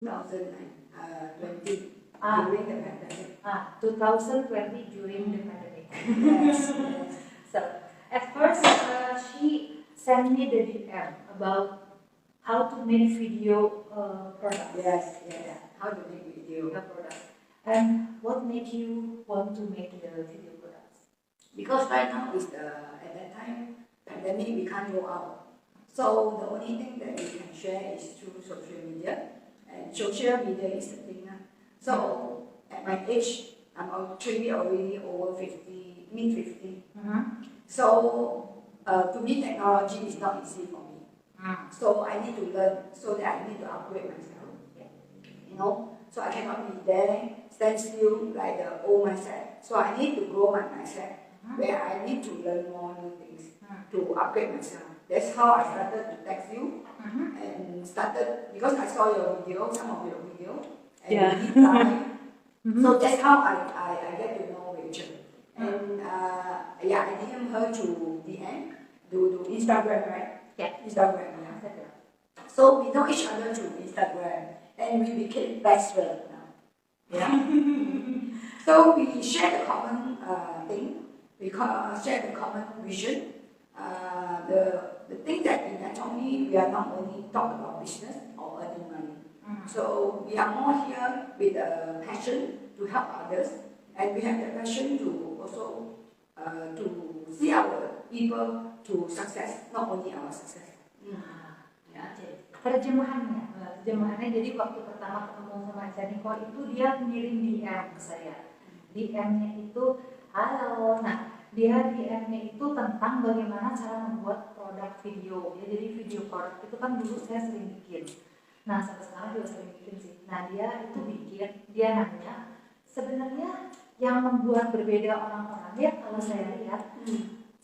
2020 during the pandemic. 2020 during the pandemic. Yes, yes. So at first, she sent me the DM about how to make video products. Yes, yes. How to make video products. And what made you want to make the video products? Because right now is at that time pandemic, we can't go out. So the only thing that we can share is through social media, and social media is the thing. So at my age, I'm actually already over 50, mid 50. So to me, technology is not easy for me. So I need to learn, so that I need to upgrade myself. You know, so I cannot be there, stand still like the old mindset. So I need to grow my mindset, where I need to learn more new things to upgrade myself. That's how I started to text you, and started because I saw your video, some of your video, and we live. So that's how I get to know Rachel. And I DM her to DM, to Instagram, right? Yeah. Instagram. So we know each other through Instagram, and we became best friends now. Yeah. So we share the common thing. We share the common vision. The thing that in Anatomy, we are not only talk about business or earning money. So we are more here with a passion to help others, and we have the passion to also to see our people to success, not only our success. Terjemahannya jadi waktu pertama ketemu sama Janiko itu dia ngirim DM ke saya. DM-nya itu halo. Nah, dia DM-nya itu tentang bagaimana cara membuat produk video. Ya, jadi video produk itu kan dulu saya sering bikin. Nah, sampai sekarang juga sering bikin sih. Nah, dia itu bikin, dia nanya sebenarnya yang membuat berbeda orang-orang ya kalau saya lihat.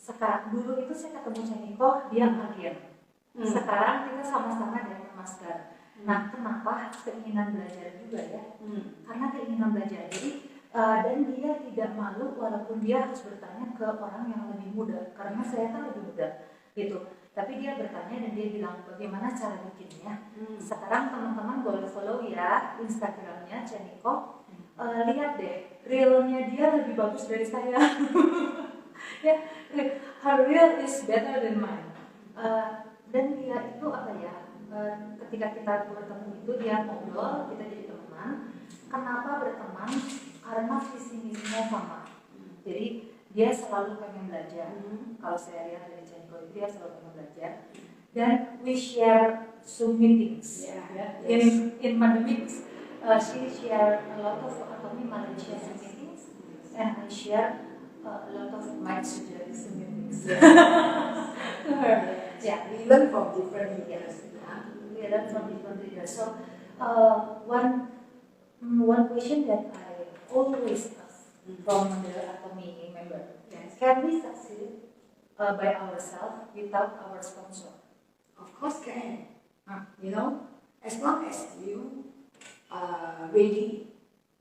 Sekarang dulu itu saya ketemu Janiko, dia agen. Sekarang kita sama-sama dari masker. Nah, kenapa keinginan belajar juga ya? Karena keinginan belajar. Jadi dan dia tidak malu walaupun dia harus bertanya ke orang yang lebih muda. Karena saya kan lebih muda, gitu. Tapi dia bertanya dan dia bilang bagaimana cara bikinnya. Sekarang teman-teman boleh follow ya Instagramnya Janiko. Lihat deh, realnya dia lebih bagus dari saya. Ya, her reel is better than mine. Dan dia itu apa ya, ketika kita bertemu itu dia ngobrol, kita jadi teman. Kenapa berteman? Karena visi misinya sama. Jadi dia selalu pengen belajar. Kalau saya lihat dari Janiko itu dia selalu pengen belajar. Dan we share Zoom meetings. In pandemics, she share a lot of Anatomy Malaysia Zoom meetings, and I share a lot of my Zoom meetings. Yeah, we learn from different leaders. We learn from different leaders. So one question that I always ask from the Anatomy member: can we succeed by ourselves without our sponsor? Of course can. You know, as long as you are ready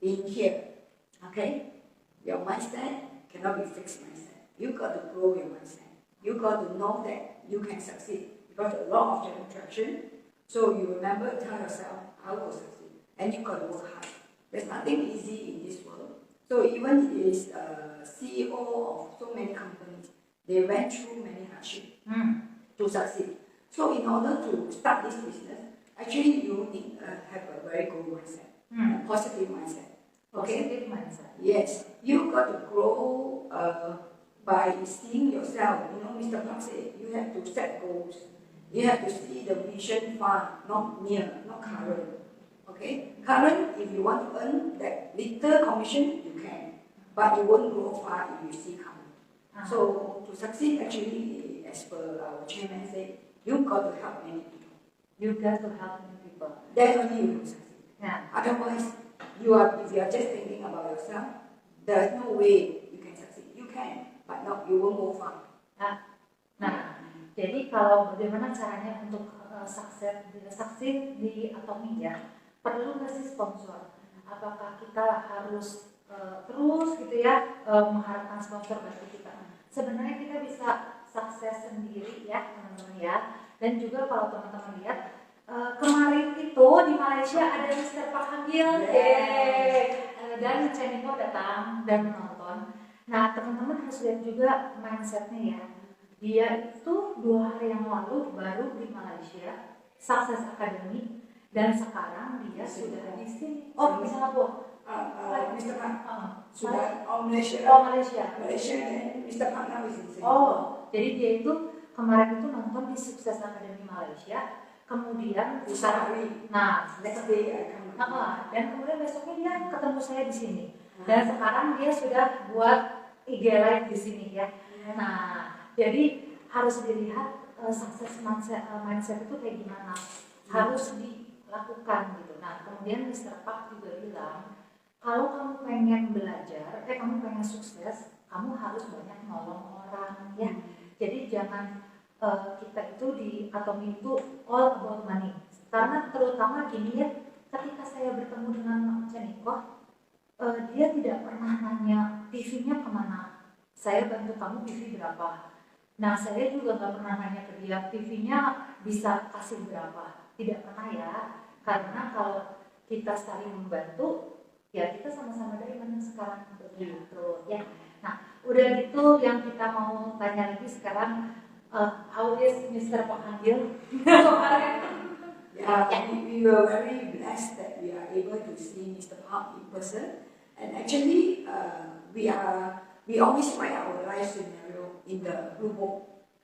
in here, okay? Your mindset cannot be fixed mindset. You got to grow your mindset. You got to know that you can succeed because a law of attraction. So you remember, tell yourself, I will succeed, and you got to work hard. There's nothing easy in this world. So even is CEO of so many companies, they went through many hardships to succeed. So in order to start this business, actually you need have a very good mindset, a positive mindset. Okay? Positive mindset. Yes, you got to grow by seeing yourself. You know, Mr. Park said you have to set goals. You have to see the vision far, not near, not current. Okay? Current, if you want to earn that little commission, you can. But you won't grow far if you see coming. So to succeed, actually, as per our chairman said, you've got to help many people. You've got to help many people. Then only you will succeed. Yeah. Otherwise, if you are just thinking about yourself, there is no way you can succeed. You can, but no, you won't go far. Nah, jadi kalau bagaimana caranya untuk sukses di Anatomy ya, perlu nggak sih sponsor? Apakah kita harus terus gitu ya mengharapkan sponsor bantu kita? Sebenarnya kita bisa sukses sendiri ya teman-teman ya. Dan juga kalau teman-teman lihat kemarin itu di Malaysia ada Mr. Pak Hagil, dan Ceniko datang dan menonton. Nah, teman-teman harus lihat juga mindsetnya ya. Dia itu 2 hari yang lalu baru di Malaysia, Success Academy, dan sekarang dia sudah di sini. Oh, bisa nggak Bu? Mr. Pak sudah Malaysia. Malaysia dan Mr. Pak now is in Singapore. Oh, jadi dia itu kemarin itu nonton di Success Academy Malaysia, kemudian Hari. Nah, Next day I come. dan kemudian besoknya dia ketemu saya di sini. Dan sekarang dia sudah buat IG live di sini ya. Nah, jadi harus dilihat sukses mindset itu kayak gimana. Harus dilakukan gitu. Nah, kemudian Mr. Pak juga bilang, kalau kamu pengen belajar, kamu pengen sukses, kamu harus banyak nolong orang ya. Jadi jangan kita itu di Atomi itu all about money. Karena terutama gini ya, ketika saya bertemu dengan Mak Ceniko, dia tidak pernah nanya TV-nya kemana. Saya bantu kamu TV berapa. Nah, saya juga nggak pernah nanya ke dia TV-nya bisa kasih berapa. Tidak pernah ya. Karena kalau kita saling membantu, ya kita sama-sama dari mana sekarang begitu ya. Nah, udah gitu yang kita mau tanya lagi sekarang, how is Mr. Pak Hagil? We were very blessed that we are able to see Mr. Park in person, and actually we always write our life scenario in the blue book.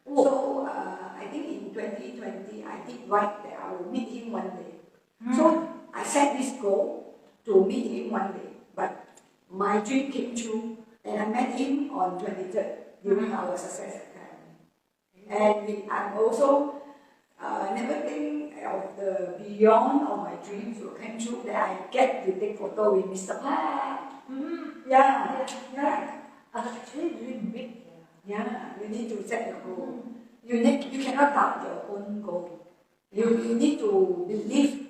So I think in 2020 I did write that I will meet him one day. So I set this goal to meet him one day, but my dream came true, and I met him on 23rd during our Success Academy. And I'm also never think of the beyond of my dreams will come true that I get to take photo with Mr. Park. Yeah. Actually dream big. Yeah, you need to set your goal. You cannot doubt your own goal. You need to believe.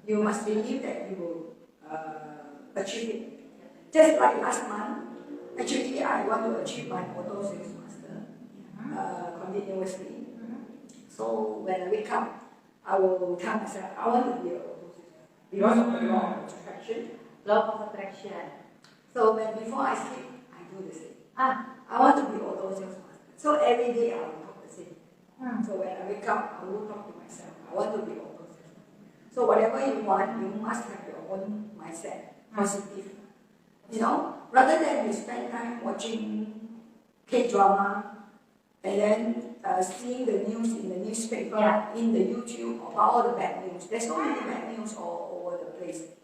You must believe that you will achieve it. Just like last month, actually I want to achieve my auto sales master continuously. So when I wake up, I will tell myself I want to be an auto sales master because of the law of attraction. Law of attraction. So before I sleep, I do the same. I want to be auto sales master. So every day I will talk the same. So when I wake up, I will talk to myself. I want to be auto sales master. So whatever you want, you must have your own mindset, positive. Rather than you spend time watching K-drama and then seeing the news in the newspaper, in the YouTube about all the bad news. There's so many bad news all over the place.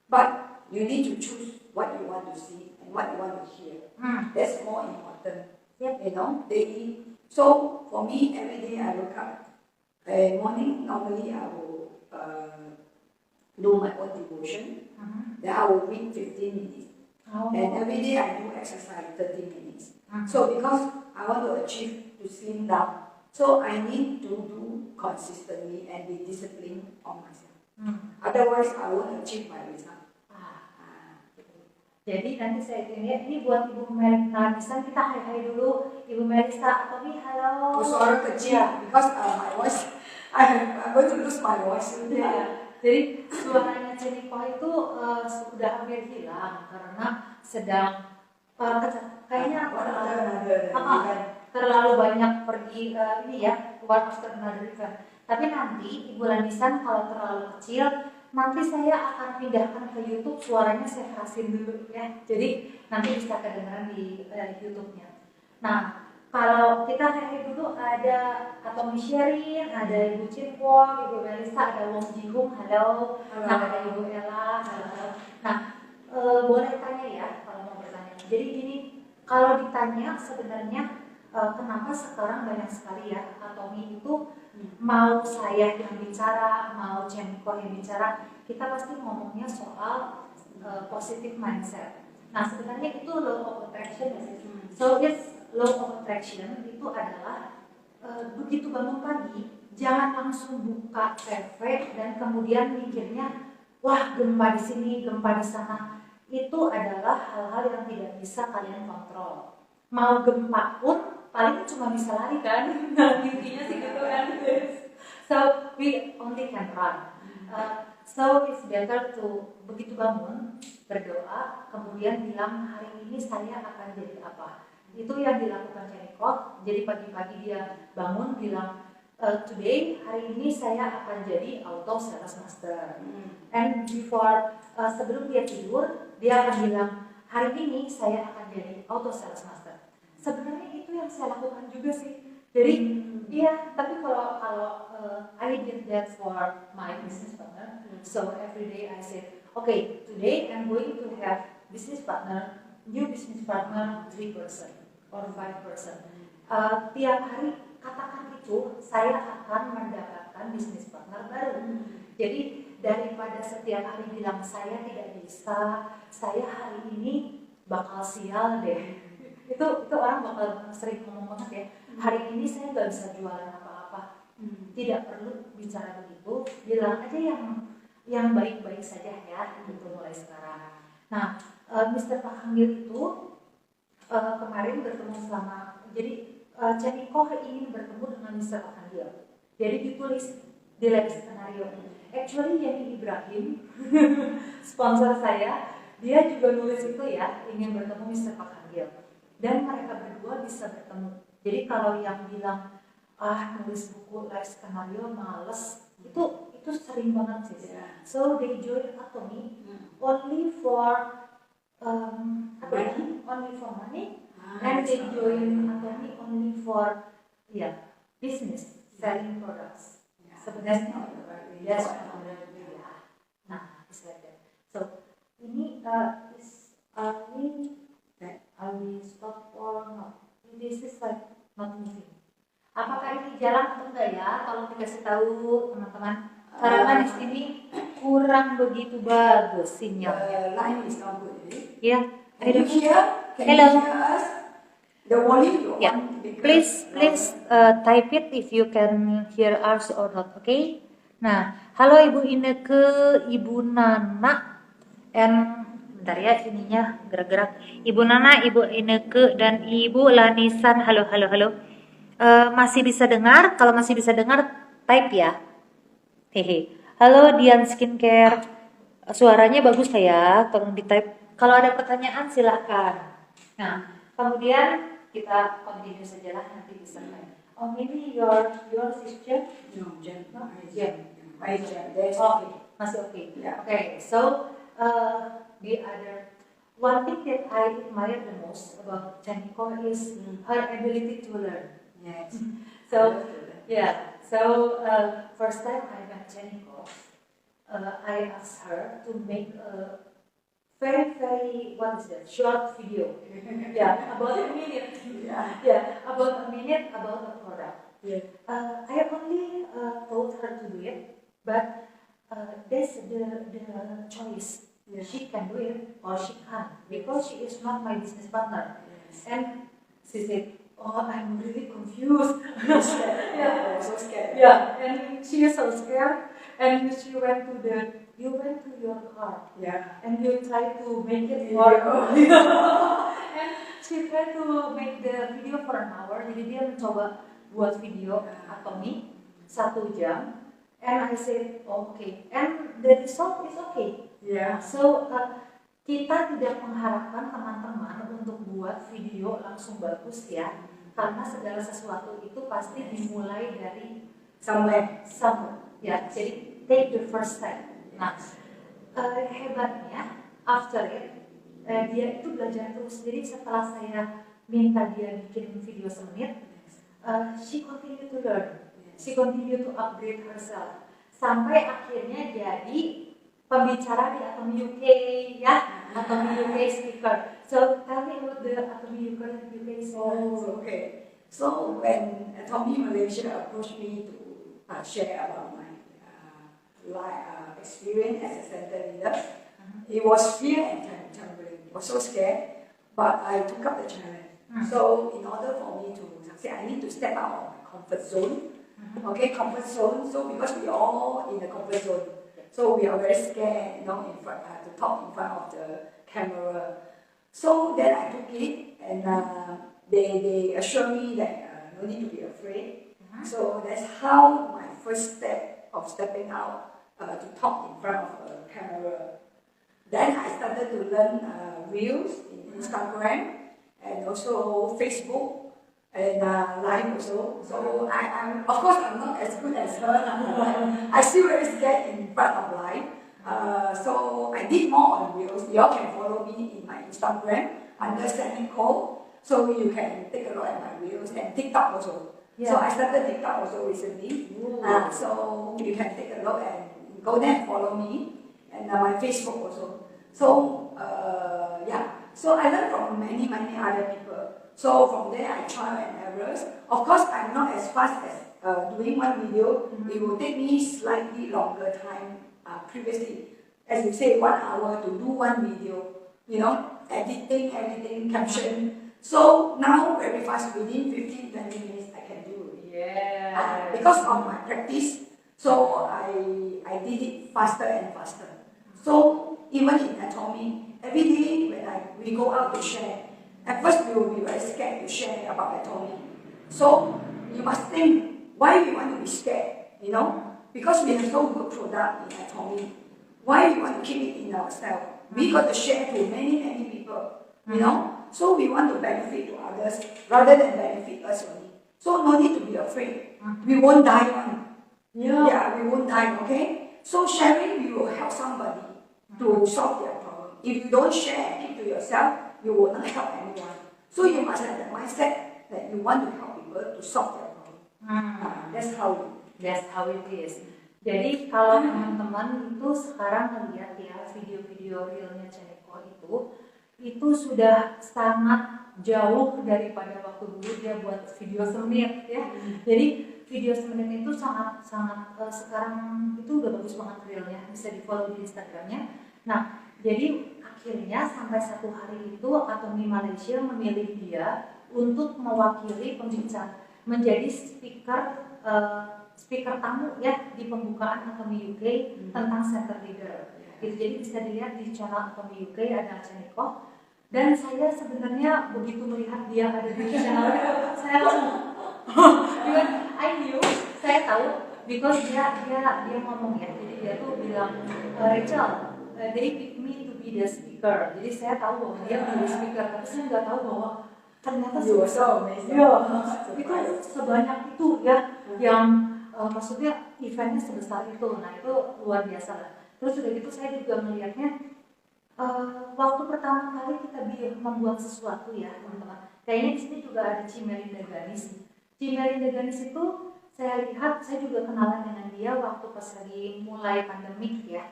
But you need to choose what you want to see and what you want to hear. That's more important. Daily. So for me, every day I wake up. Morning, normally I will do my own devotion. Then I will read 15 minutes. And every day I do exercise 30 minutes. So because I want to achieve to slim down, so I need to do consistently and be disciplined on myself. Otherwise I won't achieve my result. Jadi nanti saya ini buat Ibu Melisa, kita hai dulu. Ibu Melisa, Atomi, halo. Suara kecil, because my voice, I'm going to lose my voice. Jadi suaranya Ceniko itu sudah hampir hilang karena sedang kayaknya terlalu banyak pergi keluar terkena derikan. Tapi nanti Ibu Lanisan kalau terlalu kecil, nanti saya akan pindahkan ke YouTube, suaranya saya kerasin dulu ya. Jadi nanti bisa kedengaran di YouTube-nya. Nah, kalau kita kayak dulu ada Atomi Sherin, ada Ibu Cinpo, Ibu Melisa, ada Wong Jihung, halo. Nah, ada Ibu Ella, halo. Nah, boleh tanya ya kalau mau bertanya. Jadi gini, kalau ditanya sebenarnya kenapa sekarang banyak sekali ya Atomi itu mau saya yang bicara, mau Ceniko yang bicara, kita pasti ngomongnya soal positive mindset. Nah, sebenarnya itu law of attraction ya. So yes, law of attraction itu adalah begitu bangun pagi, jangan langsung buka TV dan kemudian mikirnya, wah gempa di sini, gempa di sana. Itu adalah hal-hal yang tidak bisa kalian kontrol. Mau gempa pun paling cuma bisa lari kan, intinya sih gitu kan. So we only can run. So it's better to begitu bangun berdoa, kemudian bilang hari ini saya akan jadi apa. Itu yang dilakukan Chenikov. Jadi pagi-pagi dia bangun bilang today hari ini saya akan jadi auto sales master. And before sebelum dia tidur dia akan bilang hari ini saya akan jadi auto sales master. Sebenarnya itu yang saya lakukan juga sih. Jadi iya, tapi kalau I did that for my business partner. So every day I said, okay, today I'm going to have business partner, new business partner 3% or 5%. Tiap hari katakan itu saya akan mendapatkan business partner baru. Jadi daripada setiap hari bilang saya tidak bisa, saya hari ini bakal sial deh. Itu orang bakal sering ngomong banget ya. Hari ini saya nggak bisa jualan apa-apa. Tidak perlu bicara begitu, bilang aja yang baik-baik saja ya, gitu mulai sekarang. Nah, Mr. Pak Hanggil itu kemarin bertemu sama, jadi Chenikov ingin bertemu dengan Mr. Pak Hanggil. Jadi ditulis di lab skenario. Actually Yani Ibrahim, sponsor saya, dia juga nulis itu ya, ingin bertemu Mr. Pak Hanggil. Dan mereka berdua bisa bertemu. Jadi kalau yang bilang nulis buku live skenario males, itu sering banget sih. So they join Atomy only for only for money, and they join Atomy only for business, selling products. Sebenarnya yes, nah it's like that. So ini are we stop or not? This is like not moving. Apakah ini jalan atau enggak ya? Tolong dikasih tahu teman-teman. Karena di sini kurang begitu bagus sinyalnya. Line is not good. Yeah, I don't hear? Hello. You hear us? The volume. Yeah. Please type it if you can hear us or not. Okay? Nah, halo Ibu Ineke, Ibu Nana, and bentar ya ininya gerak-gerak. Ibu Nana, Ibu Ineke, dan Ibu Lanisan. Halo. Masih bisa dengar? Kalau masih bisa dengar, type ya. Hehe. Halo Dian Skincare. Suaranya bagus ya, tolong di type. Kalau ada pertanyaan silahkan. Nah, kemudian kita continue saja lah nanti bisa. Oh, maybe your sister? No, Jen. No? Jen. That's Okay, masih okay. Yeah. Okay, so the other one thing that I admire the most about Chenikov is her ability to learn. Yes. So first time I met Chenikov, I asked her to make a very short video. About a minute. About a minute about the product. I only told her to do it, but that's the choice. She can do it or she can't, because she is not my business partner. And she said, oh, I'm really confused. So scared. Yeah, and she is so scared. And she went to your car. Yeah. And you try to make it for and she tried to make the video for an hour. Jadi dia mencoba buat video Atomy 1 jam. And I said, oh, okay. And the result is okay. Yeah. So kita tidak mengharapkan teman-teman untuk buat video langsung bagus ya, karena segala sesuatu itu pasti dimulai dari somewhere. Ya, jadi take the first step. Nah, hebatnya after it dia itu belajar terus. Jadi setelah saya minta dia bikin video semenit, she continue to learn, she continue to upgrade herself, sampai akhirnya jadi pembicara di Atomy UK ya, Atomy UK speaker. So tell me about the Atomy UK speaker. Oh, okay. So when Atomy Malaysia approached me to share about my experience as a center leader, it was fear and trembling. I was so scared, but I took up the challenge. So in order for me to succeed, I need to step out of my comfort zone. Okay, comfort zone. So because we all in the comfort zone, so we are very scared, to talk in front of the camera. So then I took it, and they assured me that no need to be afraid. So that's how my first step of stepping out to talk in front of a camera. Then I started to learn Reels in Instagram and also Facebook and Live also. So I'm of course I'm not as good as her. I still very scared in front of Live. So I did more on Reels. You all can follow me in my Instagram under Sandy Cole. So you can take a look at my Reels and TikTok also. Yeah. So I started TikTok also recently. So you can take a look and go there and follow me. And my Facebook also. So so I learned from many other people. So from there I trial and errors. Of course I'm not as fast as doing one video. It will take me slightly longer time previously. As you say, 1 hour to do one video. You know, editing, everything, caption. So now very fast, within 15-20 minutes I can do it. Yeah. Because of my practice, so I did it faster and faster. So even in anatomy, every day when we go out to share, at first we will be very scared to share about anatomy. So you must think why we want to be scared, you know? Because we have so good product in anatomy. Why we want to keep it in ourselves? We got to share to many people, you know? So we want to benefit to others rather than benefit us only. So no need to be afraid. We won't die one. Yeah, we won't die, okay? So sharing, we will help somebody to solve their problem. If you don't share, keep to yourself, you will not help anyone. So you must have the mindset that you want to help people to solve their problem. That's how it is. Jadi kalau teman-teman itu sekarang melihat ya video-video realnya Ceniko itu sudah sangat jauh daripada waktu dulu dia buat video semenit ya. Jadi video semenit itu sangat sekarang itu udah bagus banget realnya, bisa di follow di Instagramnya. Nah, jadi akhirnya sampai satu hari itu Atomi Malaysia memilih dia untuk mewakili pembicara, menjadi speaker tamu ya di pembukaan Atomi UK tentang center leader. Gitu. Jadi bisa dilihat di channel Atomi UK ada Ceniko. Dan saya sebenarnya begitu melihat dia ada di channel saya langsung I knew, saya tahu because dia ngomong ya. Jadi dia tuh bilang Rachel, they pick me to be the speaker. Jadi saya tahu bahwa dia menjadi speaker, tapi saya nggak tahu bahwa ternyata itu sebanyak itu ya yang maksudnya eventnya sebesar itu. Nah itu luar biasa lah. Terus udah gitu saya juga melihatnya waktu pertama kali kita membuat sesuatu ya teman-teman. Kayaknya di sini juga ada Cimelinda Ganis. Cimelinda Ganis itu saya lihat, saya juga kenalan dengan dia waktu pas lagi mulai pandemik ya.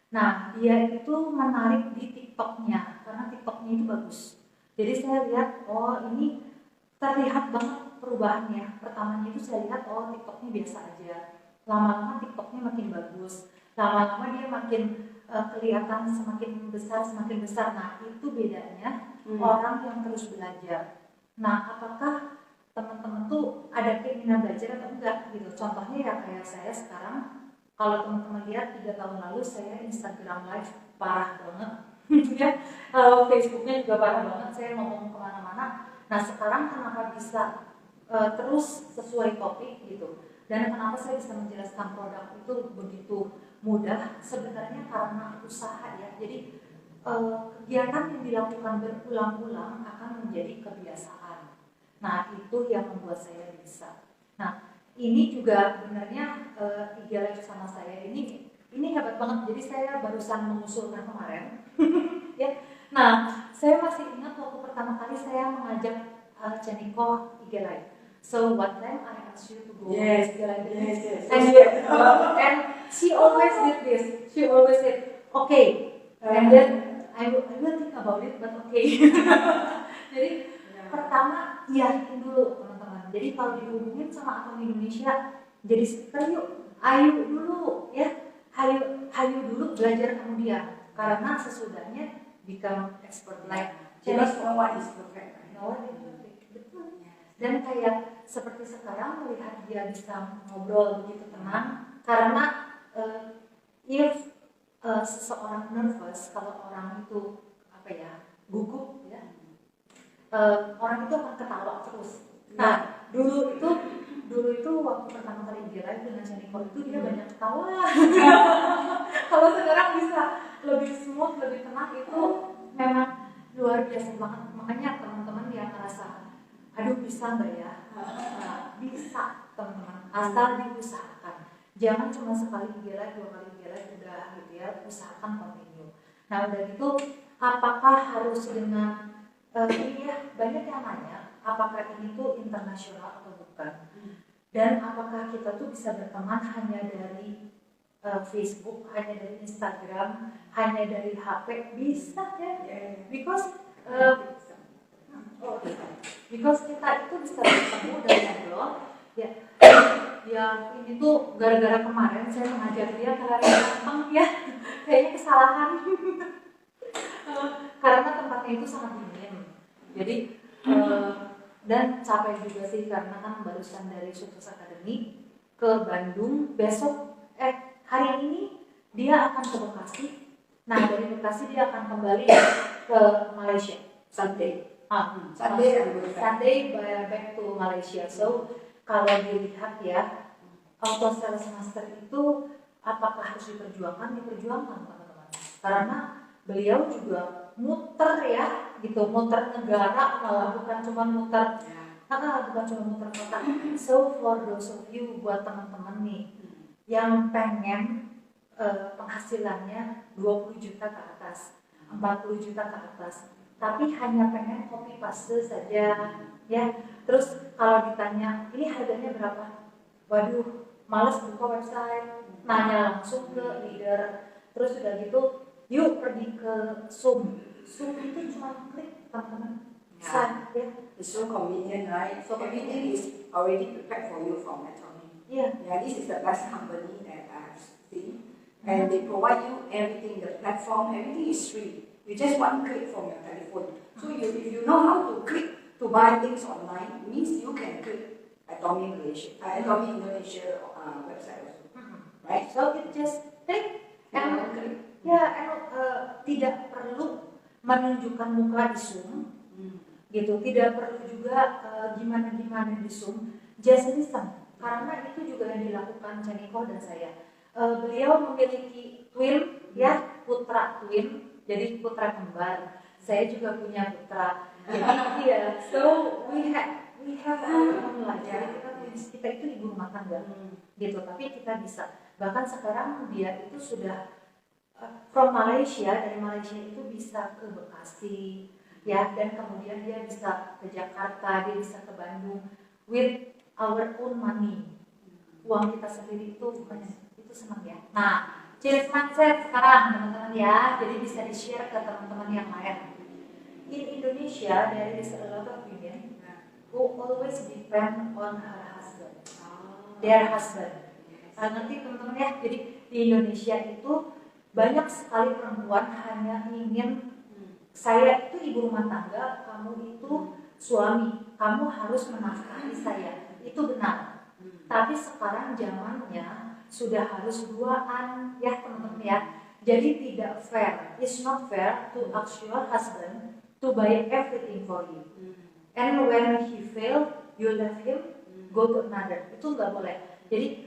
Nah dia itu menarik di TikToknya karena TikToknya itu bagus. Jadi saya lihat, oh ini terlihat banget perubahannya. Pertamanya itu saya lihat, oh TikToknya biasa aja. Lama-lama TikToknya makin bagus. Lama-lama dia makin kelihatan semakin besar. Nah itu bedanya orang yang terus belajar. Nah apakah teman-teman tuh ada keinginan belajar atau enggak gitu? Contohnya ya kayak saya sekarang, kalau teman-teman lihat 3 tahun lalu saya Instagram live parah banget ya, Facebooknya juga parah banget, saya ngomong kemana-mana. Nah sekarang kenapa bisa terus sesuai topik gitu, dan kenapa saya bisa menjelaskan produk itu begitu mudah? Sebenarnya karena usaha ya. Jadi kegiatan yang dilakukan berulang-ulang akan menjadi kebiasaan. Nah itu yang membuat saya bisa. Nah ini juga sebenarnya IG Live sama saya ini hebat banget. Jadi saya barusan mengusulkan kemarin ya. Nah saya masih ingat waktu pertama kali saya mengajak Ceniko IG Live. So what time I asked you to go? Yes. And she always did this. She always said, okay. And then I will think about it, but okay. Jadi pertama yakin dulu teman-teman. Jadi kalau dihubungin sama Atomi Indonesia, jadi speaker yuk. Ayo dulu ya. Ayo dulu belajar kemudian. Karena sesudahnya become expert like. Jadi no one is perfect. No one is perfect. Betul. Dan kayak seperti sekarang melihat dia bisa ngobrol begitu tenang, karena if seseorang nervous, kalau orang itu gugup ya, orang itu akan ketawa terus. Nah dulu itu Dulu itu waktu pertama kali dia live dengan Chaniko itu dia banyak ketawa. Kalau sekarang bisa lebih smooth, lebih tenang, itu memang luar biasa banget. Makanya teman-teman yang ngerasa, aduh bisa nggak ya? Nah, bisa teman-teman, asal diusahakan. Jangan cuma sekali dia live, 2 kali dia live udah gitu ya, usahakan continue. Nah udah gitu, apakah harus dengan ini ya, banyak yang nanya, apakah ini tuh internasional atau bukan? Dan apakah kita tuh bisa berteman hanya dari Facebook, hanya dari Instagram, hanya dari HP? Bisa ya, because because kita itu bisa bertemu dan ngobrol. Ya ini tuh gara-gara kemarin saya mengajak dia ke lari gampang ya, kayaknya kesalahan. Karena tempatnya itu sangat dingin, jadi dan capek juga sih karena kan barusan dari Sukses Academy ke Bandung. Besok hari ini dia akan ke Bekasi. Nah dari Bekasi dia akan kembali ke Malaysia Sunday. Sunday back to Malaysia. So kalau dilihat ya, auto sales master itu apakah harus diperjuangkan? Diperjuangkan teman-teman. Karena beliau juga muter ya, gitu, muter negara, malah bukan cuma muter, bukan cuma muter kota. So for those of you, buat teman-teman nih yang pengen penghasilannya 20 juta ke atas, 40 juta ke atas, tapi hanya pengen copy paste saja, ya. Terus kalau ditanya, ini harganya berapa? Waduh, malas buka website, nanya langsung ke leader. Terus udah gitu, yuk pergi ke Zoom. Zoom itu cuma klik, teman-teman. It's so convenient, right? So everything is already prepared for you from Atomy. Yeah. This is the best company that I have seen. And they provide you everything, the platform, everything is free. You just one click from your telephone. So if you know how to click to buy things online, it means you can click Atomy Malaysia, Atomy Indonesia website also, right? So it just click and tidak perlu menunjukkan muka di Zoom, gitu. Tidak perlu juga gimana-gimana di Zoom. Just listen, karena itu juga yang dilakukan Chaniko dan saya. Beliau memiliki twin, ya, putra twin. Jadi putra kembar. Saya juga punya putra. Jadi so we have our own life. Jadi kita itu ibu rumah tangga, gitu. Tapi kita bisa. Bahkan sekarang dia itu sudah from Malaysia, dari Malaysia itu bisa ke Bekasi, ya, dan kemudian dia bisa ke Jakarta, dia bisa ke Bandung with our own money. Uang kita sendiri itu senang ya. Nah, ciri mindset sekarang teman-teman ya, jadi bisa di-share ke teman-teman yang lain. In Indonesia, there is a lot of women who always depend on her husband, their husband. Nanti teman-teman ya, jadi di Indonesia itu banyak sekali perempuan hanya ingin, saya itu ibu rumah tangga, kamu itu suami, kamu harus menafkahi saya. Itu benar. Tapi sekarang zamannya sudah harus duaan ya teman-teman ya. Jadi tidak fair. It's not fair to ask your husband to buy everything for you. And when he fail, you let him go to another. Itu nggak boleh. Jadi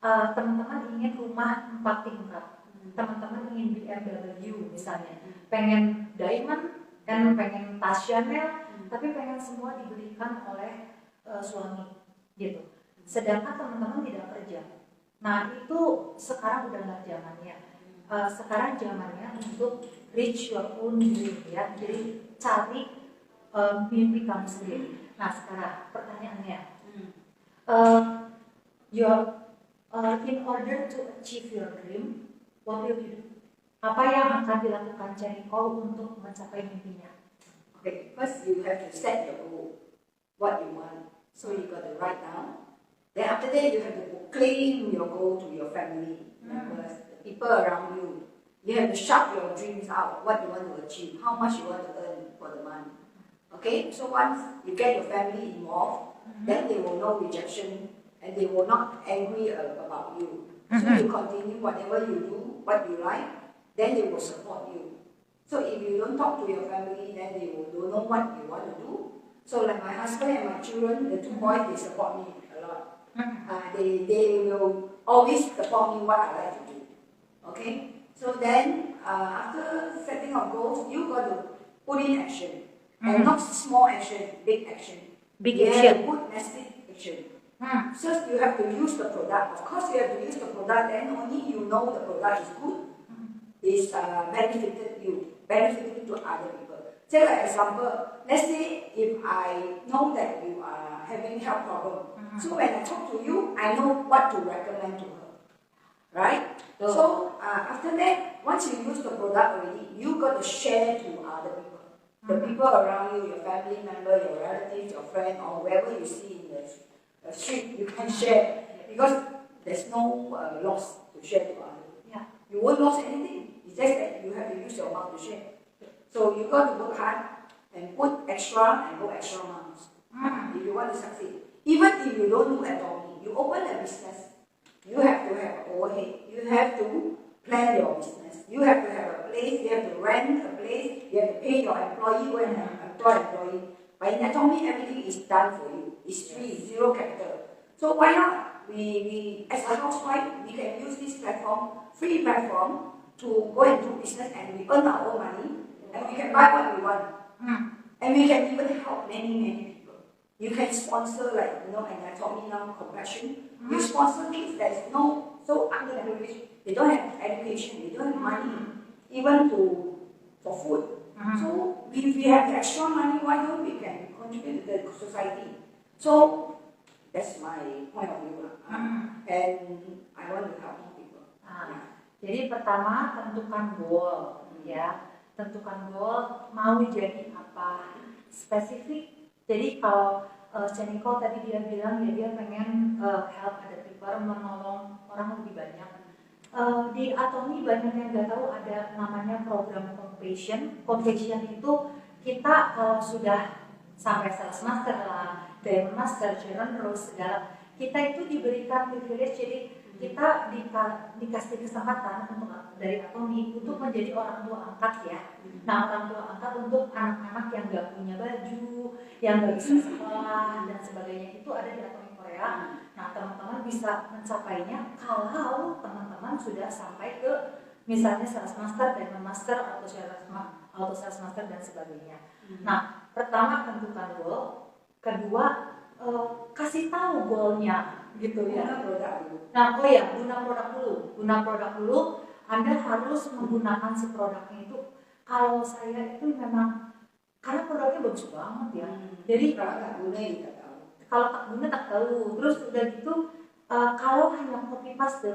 teman-teman ingin rumah 4 tingkat, teman-teman ingin BMW misalnya, pengen diamond dan pengen tas Chanel, tapi pengen semua dibelikan oleh suami, gitu. Sedangkan teman-teman tidak kerja. Nah itu sekarang udah nggak zamannya. Sekarang zamannya untuk reach your own dream ya. Jadi cari mimpi kamu sendiri. Nah sekarang pertanyaannya, in order to achieve your dream, what will you do? Apa yang akan dilakukan Chaniko untuk mencapai mimpinya? Okay, first you have to set your goal, what you want. So you got to write down. Then after that you have to claim your goal to your family members, the people around you. You have to shout your dreams out, what you want to achieve, how much you want to earn for the month. Okay, so once you get your family involved, then they will know rejection and they will not angry about you. So you continue whatever you do, what you like, then they will support you. So if you don't talk to your family, then they will don't know what you want to do. So like my husband and my children, the 2 boys, they support me a lot. They will always perform me what I like to do. Okay? So then, after setting of goals, you got to put in action. And not small action, big action. Big You action. have to put massive action. Hmm. First, you have to use the product. Of course, you have to use the product, then only you know the product is good, is benefiting to other people. Take an example. Let's say if I know that you are having health problem, so when I talk to you, I know what to recommend to her, right? So after that, once you use the product already, you got to share to other people. The people around you, your family member, your relatives, your friend, or whoever you see in the street, you can share because there's no loss to share to others. Yeah. You won't lose anything. It's just that you have to use your mouth to share. So you got to work hard and put extra and go extra miles if you want to succeed. Even if you don't do Atomy, you open a business, you have to have overhead. You have to plan your business. You have to have a place. You have to rent a place. You have to pay your employee when employee. But in Atomy, everything is done for you. It's free, zero capital. So why not? We as a housewife, we can use this platform, free platform, to go and do business, and we earn our own money, and we can buy what we want. And we can even help many people. You can sponsor, like, Anatomy now, Compassion. You sponsor kids that is so underprivileged. They don't have education, they don't have money, even for food. So if we have extra money, why don't we can contribute to the society? So that's my point of view. And I want to help more people. Jadi pertama tentukan goal, ya. Tentukan goal, mau jadi apa, spesifik. Jadi kalau Ceniko tadi dia bilang ya dia pengen help other people, menolong orang lebih banyak. Di Atomy banyak yang nggak tahu ada namanya program compassion. Compassion itu kita kalau sudah sampai sales master lah, diamond master, children rose segala, kita itu diberikan privilege. Jadi kita dikasih kesempatan untuk dari Atomy untuk menjadi orang tua angkat ya. Nah, orang tua angkat untuk anak-anak yang nggak punya baju, yang nggak bisa sekolah dan sebagainya, itu ada di Atomy Korea. Nah, teman-teman bisa mencapainya kalau teman-teman sudah sampai ke misalnya sales master, diamond master, atau sales master dan sebagainya. Nah, pertama tentukan goal, kedua kasih tahu goalnya gitu ya. Nah, guna produk dulu. Anda harus menggunakan si produknya itu. Kalau saya itu memang karena produknya bagus banget ya. Jadi kalau tak guna tak tahu. Terus udah gitu, kalau hanya copy paste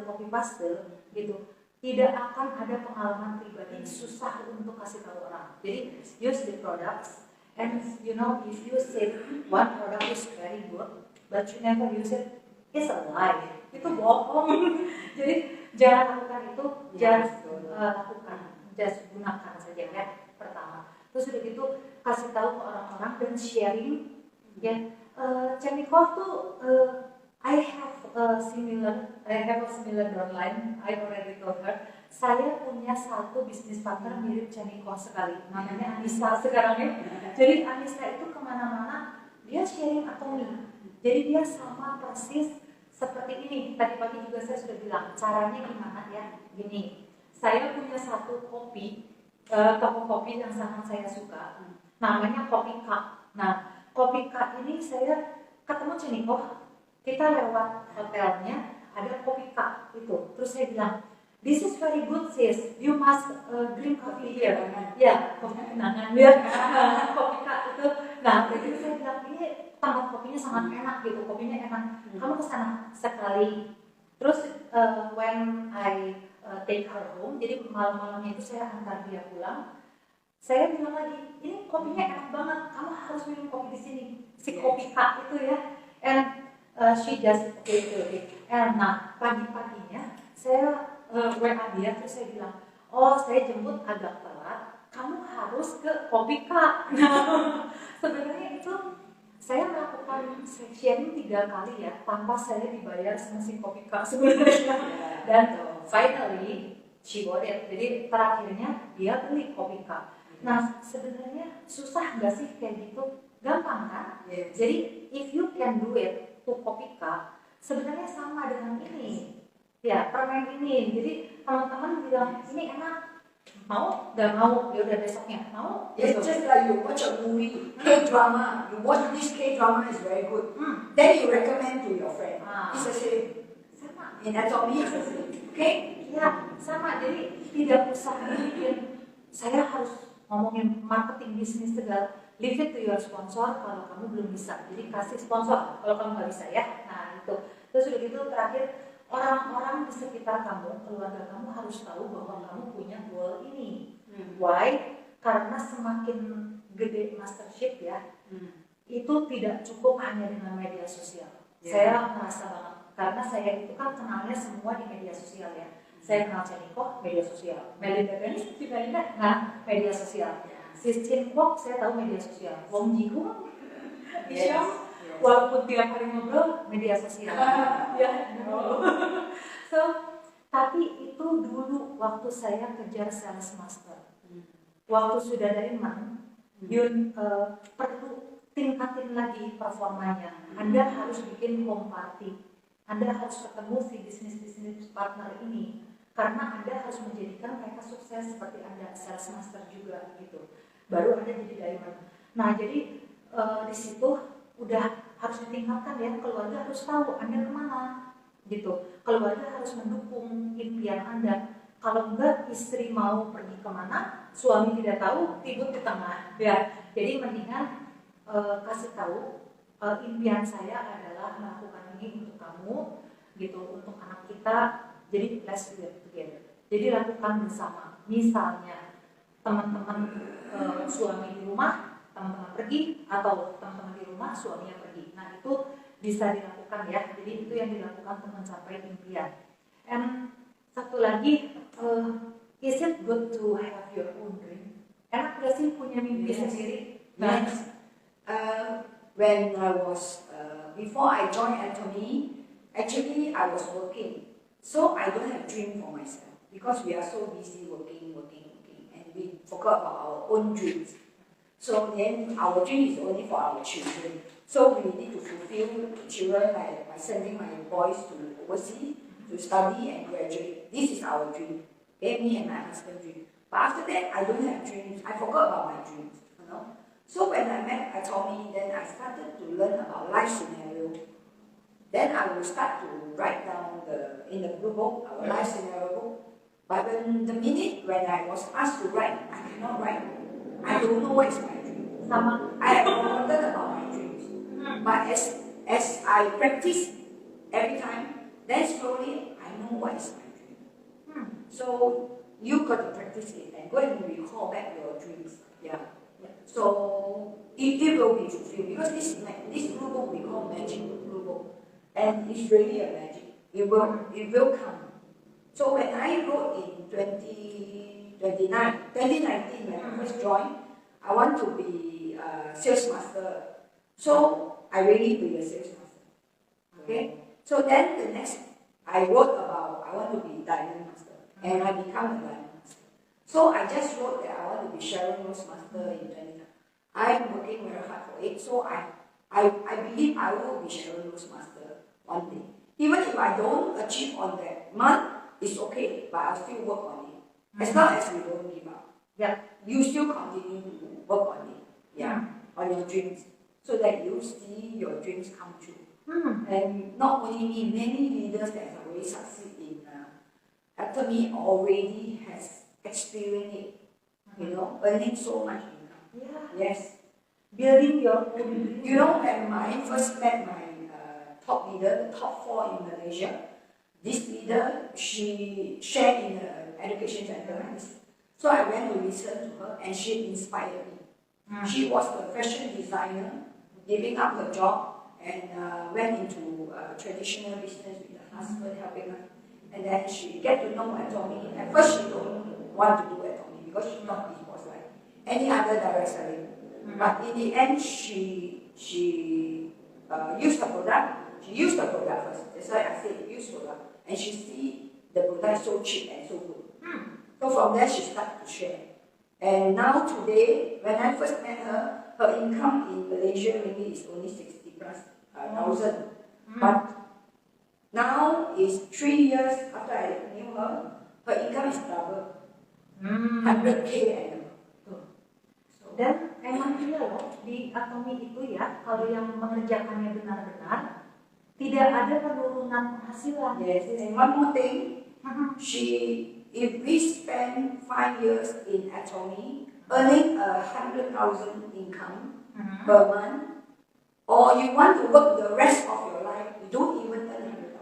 gitu, tidak akan ada pengalaman pribadi, susah untuk kasih tahu orang. Jadi use the products, and if you say one product is very good, but you never use it, it's a lie. Itu bohong. Jadi jangan lakukan itu, just gunakan saja ya pertama. Terus udah gitu kasih tahu ke orang-orang dan sharing ya. Ceniko tuh I have a similar downline. I already told her. Saya punya satu bisnis partner mirip Ceniko sekali. Namanya Anissa sekarang ya. Jadi Anissa itu kemana-mana dia sharing Atomy. Jadi dia sama persis seperti ini. Tadi pagi juga saya sudah bilang caranya gimana ya. Gini, saya punya satu toko kopi yang sangat saya suka. Namanya Kopi Kak. Nah, Kopi Kak ini saya ketemu Ceniko. Kita lewat hotelnya, ada Kopi Kak itu. Terus saya bilang, this is very good sis, you must drink coffee here. Ya, kopi kenangan ya. Kopi Kak itu. Nah, jadi saya bilang, ini tempat kopinya sangat enak gitu, kopinya enak. Kamu kesana sekali. Terus when I take her home, jadi malam-malamnya itu saya antar dia pulang. Saya bilang lagi, ini kopinya enak banget, kamu harus minum kopi di sini. Si Kopi Kak itu ya. And she just okay. And nah, pagi-paginya saya WA dia, terus saya bilang, oh saya jemput agak telat, kamu harus ke Kopi Kak. Sebenarnya itu saya melakukan sharing 3 kali ya, tanpa saya dibayar sama si Kopi Kak sebenarnya. Dan finally, she bought it. Jadi terakhirnya dia beli Kopi Kak. Nah, sebenarnya susah nggak sih kayak gitu? Gampang kan? Yes. Jadi if you can do it to Kopi Kak, sebenarnya sama dengan ini. Ya, permen ini. Jadi teman-teman bilang ini enak, mau? Gak mau? Ya udah besoknya mau. It's just like you watch a movie, K-drama. You watch this K-drama is very good. Then you recommend to your friend. It's the same. Sama. In anatomy, it's the same. Okay? Ya, sama. Jadi tidak usah bikin. Saya harus ngomongin marketing bisnis segala. Leave it to your sponsor kalau kamu belum bisa. Jadi kasih sponsor kalau kamu nggak bisa ya. Nah itu. Terus udah gitu terakhir orang-orang di sekitar kamu, keluarga kamu harus tahu bahwa kamu punya goal ini. Why? Karena semakin gede mastership ya, itu tidak cukup hanya dengan media sosial. Saya merasa banget karena saya itu kan kenalnya semua di media sosial ya. Saya kenal Ceniko, media sosial. Melinda Ganis, Melinda, nah media sosial. Sistin Kwok, saya tahu media sosial. Wong Jihung, walaupun tiap hari ngobrol, media sosial. Ya, so, tapi itu dulu waktu saya kejar sales master. Waktu sudah Diamond, Yun perlu tingkatin lagi performanya. Anda harus bikin home party. Anda harus ketemu si bisnis partner ini. Karena Anda harus menjadikan mereka sukses seperti Anda sales master juga gitu. Baru Anda jadi Diamond. Nah jadi di situ udah harus ditingkatkan ya, keluarga harus tahu Anda kemana gitu. Keluarga harus mendukung impian Anda. Kalau enggak istri mau pergi kemana, suami tidak tahu, ribut di tengah. Ya, jadi mendingan kasih tahu impian saya adalah melakukan ini untuk kamu gitu, untuk anak kita. Jadi let's do it together. Jadi lakukan bersama. Misalnya teman-teman suami di rumah, teman-teman pergi, atau teman-teman di rumah suaminya pergi. Nah itu bisa dilakukan ya. Jadi itu yang dilakukan untuk mencapai impian. And satu lagi, is it good to have your own dream? Enak gak sih punya mimpi sendiri? Yes. When I was before I joined Anthony, actually I was working. So I don't have dream for myself because we are so busy working, and we forgot about our own dreams. So then our dream is only for our children. So we need to fulfill children by sending my boys to overseas to study and graduate. This is our dream. Okay, me and my husband dream. But after that, I don't have dreams. I forgot about my dreams. You know. So when I met Tommy, then I started to learn about life scenario. Then I will start to write down in the blue book, our life scenario book. But when I was asked to write, I cannot write. I don't know what is my dream. I have forgotten about my dreams. But as I practice every time, then slowly I know what is my dream. So you got to practice it and go and recall back your dreams. Yeah. So it will be fulfilled because this blue book we call magic blue book. And it's really a magic. It will come. So when I wrote in 2019, when I first joined, I want to be a sales master. So I really be a sales master. Okay? So then the next, I wrote about I want to be diamond master. And I become a diamond master. So I just wrote that I want to be Sharon Rose master in 2019. I'm working very hard for it. So I believe I will be Sharon Rose master one day. Even if I don't achieve on that month, it's okay, but I'll still work on it. As long as you don't give up. Yeah. You still continue to work on it. Yeah. On your dreams. So that you see your dreams come true. And not only me, many leaders that have already succeeded in after me already has experienced it. You know, earning so much income. Yeah. Yes. Building your own. You know, when I first met my top leader, the top 4 in Malaysia, this leader, she shared in the education center. So I went to listen to her and she inspired me. She was a fashion designer, giving up her job and went into traditional business with her husband helping her. And then she get to know Atomy. At first she don't want to do Atomy because she thought it was like any other direct selling. But in the end, she used the product. She used the product first. That's why I say use product. And she see the product so cheap and so good. So from there, she started to share. And now today, when I first met her, her income in Malaysia maybe is only 60 plus thousand. But Now is 3 years after I knew her, her income is double, 100K annual. So, Dan emang iya loh, di Atomi itu ya, kalau yang mengerjakannya benar-benar, tidak ada penurunan penghasilan. yes, and one more thing, if we spend 5 years in Atomi, earning 100,000 income per month, or you want to work the rest of your life, you don't even earn 100,000.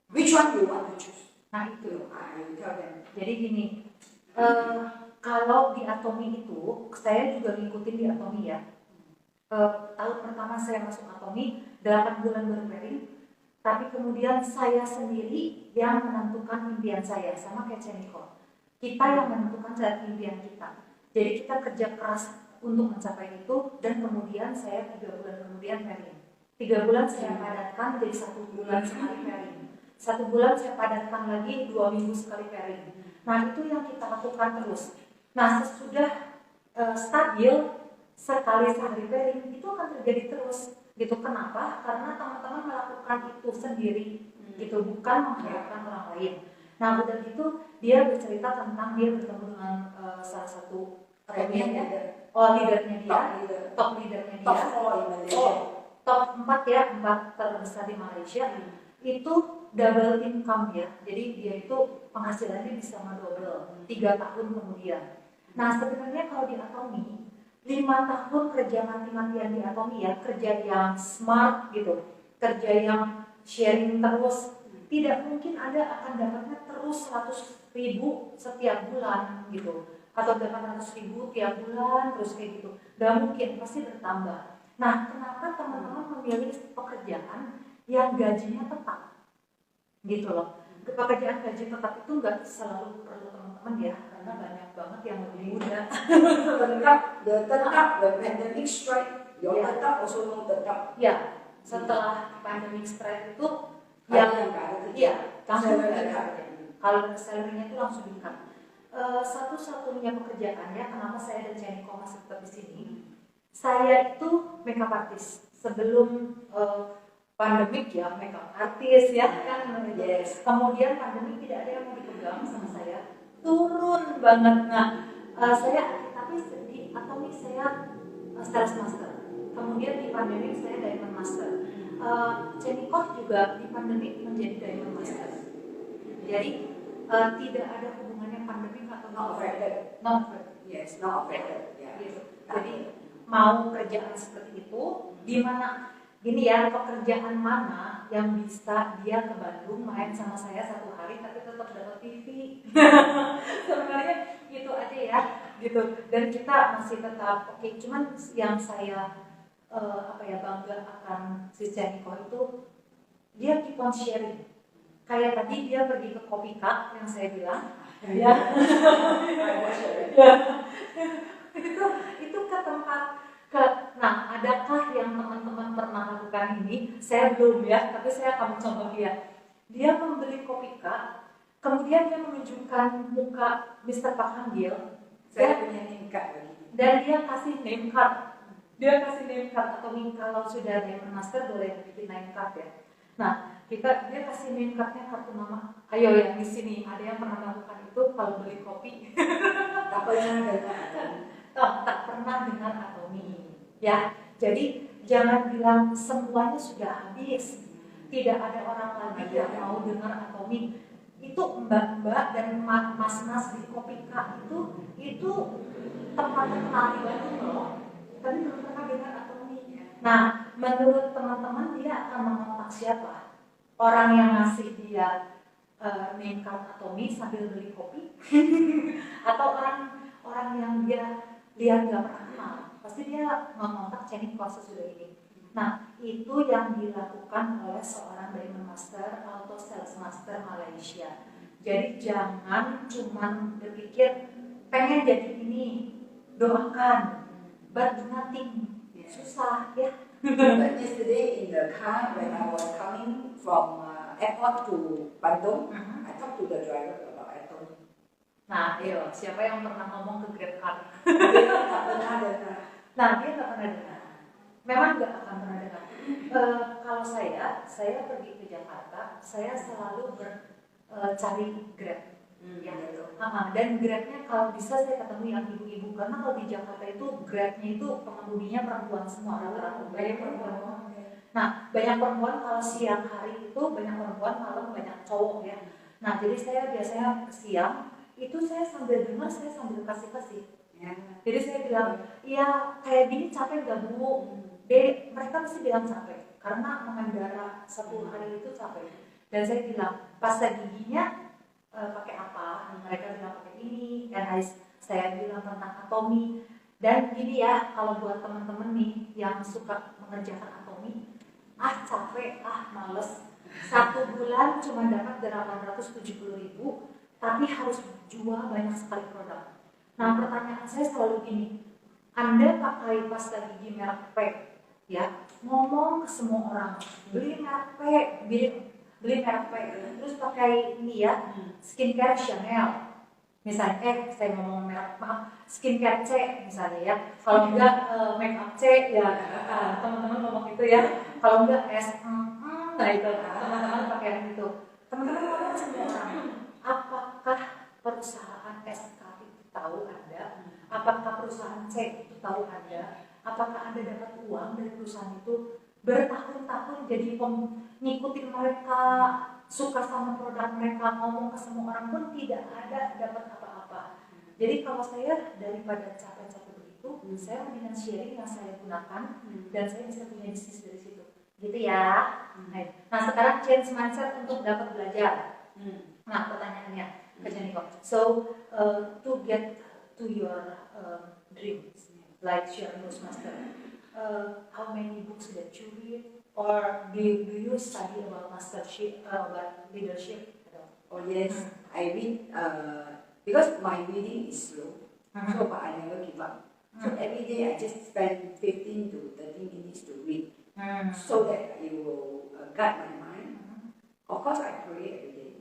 Which one you want to choose? Nah itu, I tell them. jadi gini, kalau di Atomi itu, saya juga ngikutin di Atomi ya. Tahun pertama saya masuk Atomi, 8 bulan berpairing, tapi kemudian saya sendiri yang menentukan impian saya, sama kayak Ceniko. Kita yang menentukan jalan impian kita. Jadi kita kerja keras untuk mencapai itu, dan kemudian saya 3 bulan kemudian pairing. 3 bulan saya padatkan jadi 1 bulan sekali pairing. 1 bulan saya padatkan lagi 2 minggu sekali pairing. Nah itu yang kita lakukan terus. Nah sesudah stabil sekali sehari pairing itu akan terjadi terus. Gitu. Kenapa? Karena teman-teman melakukan itu sendiri, gitu, bukan mengharapkan orang lain. Nah udah gitu dia bercerita tentang dia bertemu dengan salah satu leadernya dia, top leadernya dia, top 4 ya, 4 terbesar di Malaysia. Itu double income ya, jadi dia itu penghasilannya bisa double 3 tahun kemudian. Nah sebenarnya kalau di Atomi 5 tahun kerja mati-matian di Atomi ya, kerja yang smart gitu, kerja yang sharing terus, tidak mungkin Anda akan dapatnya terus 100.000 setiap bulan gitu, atau 800.000 tiap bulan terus kayak gitu, gak mungkin, pasti bertambah. Nah kenapa teman-teman memilih pekerjaan yang gajinya tetap gitu loh. Pekerjaan gaji tetap itu nggak selalu perlu teman-teman ya, karena banyak banget yang lebih muda. tetap, the pandemic strike, your tetap also no tetap. Ya, setelah pandemic strike itu, yang langsung kalau salary-nya itu langsung di-cut. Satu-satunya pekerjaannya, kenapa saya dan Ceniko masih tetap di sini, saya itu makeup artist sebelum pandemik ya, makeup artis ya kan, yes. Kemudian pandemik tidak ada yang mau dipegang sama saya, turun banget. Nah saya tapi di Atomi saya sales master, kemudian di pandemik saya diamond master. Ceniko juga di pandemik menjadi diamond master. Jadi tidak ada hubungannya pandemik atau not affected. Yes, not affected. Yeah. Gitu. Jadi mau kerjaan seperti itu, di mana gini ya, pekerjaan mana yang bisa dia ke Bandung main sama saya 1 hari tapi tetap dapat TV. Sebenarnya itu aja ya gitu, dan kita masih tetap oke. Cuman yang saya bangga akan si Ceniko itu, dia keep on sharing. Kayak tadi dia pergi ke Kopika yang saya bilang ya. Itu ke tempat nah, adakah yang teman-teman pernah lakukan ini? Saya belum ya, tapi saya akan mencontoh dia. Dia membeli Kopika, kemudian dia menunjukkan muka Mr. Pak Hanggil. Saya punya name card lagi. Dan dia kasih name card. Dia kasih name card, atau kalau sudah Diamond Master boleh bikin name card ya. Nah, dia kasih name cardnya kartu nama. Ayo yang di sini ada yang pernah melakukan itu kalau beli kopi? Tak pernah dengar. Tak pernah dengar Atomi. Ya, jadi jangan bilang semuanya sudah habis. Tidak ada orang lagi yang mau dengar Atomi. Itu mbak-mbak dan mas-mas di Kopika itu tempat terkenal di Bandung loh. Tapi belum pernah dengar Atomi. Nah, menurut teman-teman dia akan mengontak siapa? Orang yang ngasih dia name card Atomi sambil beli kopi? Atau orang yang dia nggak pernah kenal? Pasti dia mengontak Ceniko sesudah ini. Nah, itu yang dilakukan oleh seorang Diamond Master atau Sales Master Malaysia. Jadi jangan cuma berpikir pengen jadi ini, doakan, but nothing. Susah ya. But yesterday in the car when I was coming from airport to Bandung, I talked to the driver about Atomi. Nah, siapa yang pernah ngomong ke Grab Car? Dia tak pernah dengar. Nah, dia nggak pernah dengar. Memang nggak akan pernah dengar. Kalau saya pergi ke Jakarta, saya selalu cari Grab. Ya, gitu. dan Grabnya kalau bisa saya ketemu yang ibu-ibu, karena kalau di Jakarta itu Grabnya itu pengemudinya perempuan semua, rata-rata banyak perempuan. Nah, banyak perempuan kalau siang hari itu banyak perempuan, malam banyak cowok ya. Nah, jadi saya biasanya siang itu saya sambil dengar, saya sambil kasih-kasih. Ya. Jadi saya bilang, iya kayak gini capek gak bu? Mereka mesti bilang capek, karena mengendara satu hari itu capek. Dan saya bilang, pasta giginya pakai apa? Mereka bilang pakai ini, dan saya bilang tentang atomi. Dan gini ya, kalau buat teman-teman nih yang suka mengerjakan atomi, capek, males. 1 bulan cuma dapat 870.000, tapi harus jual banyak sekali produk. Nah, pertanyaan saya selalu gini, Anda pakai pasta gigi merek P, ya, ngomong ke semua orang, beli merek P, beli merek P, terus pakai ini ya, skincare Chanel. Misalnya, saya ngomong merek, maaf, skincare C misalnya ya. Kalau enggak makeup C ya, teman-teman ngomong itu ya. Kalau enggak S, nah itu teman-teman pakai yang itu. Teman-teman ngomong semua orang, apakah perusahaan SK itu tahu Anda? Apakah perusahaan C itu tahu Anda? Apakah Anda dapat uang dari perusahaan itu? Bertahun-tahun jadi ngikutin mereka, suka sama produk mereka, ngomong ke semua orang pun tidak ada dapat apa-apa. Jadi kalau saya daripada capek-capek begitu, saya mendingan sharing yang saya gunakan dan saya bisa punya bisnis dari situ. Gitu ya. Nah, sekarang change mindset untuk dapat belajar. Nah, pertanyaannya ke Janiko. So, to get to your dreams, like Sharon Master, how many books that you read, or do you study about mastership, about leadership? Oh yes, I read because my reading is slow, so but I never give up. So every day I just spend 15 to 30 minutes to read, so that it will guide my mind. Of course, I pray every day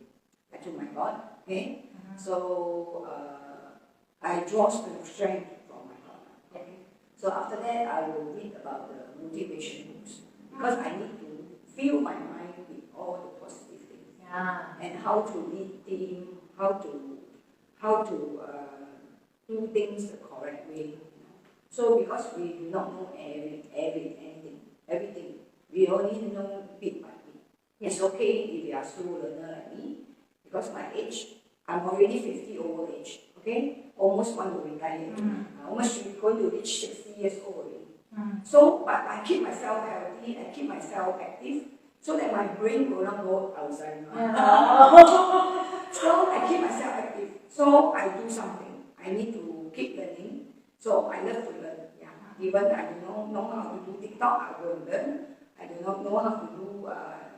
to my God. Okay, so I draw strength from my God. Okay, so after that I will read about the motivation books because I need to fill my mind with all the positive things. And how to lead team, how to do things the correct way. So because we do not know everything, we only know bit by bit. It's okay if you are slow learner like me, because my age, I'm already 50 old age. Okay, almost want to retire. Almost going to reach 60 years old already. So, but I keep myself healthy, I keep myself active, so that my brain will not go Alzheimer. So I keep myself active. So I do something. I need to keep learning. So I love to learn. Yeah. Even I do not know how to do TikTok, I go and learn. I do not know how to do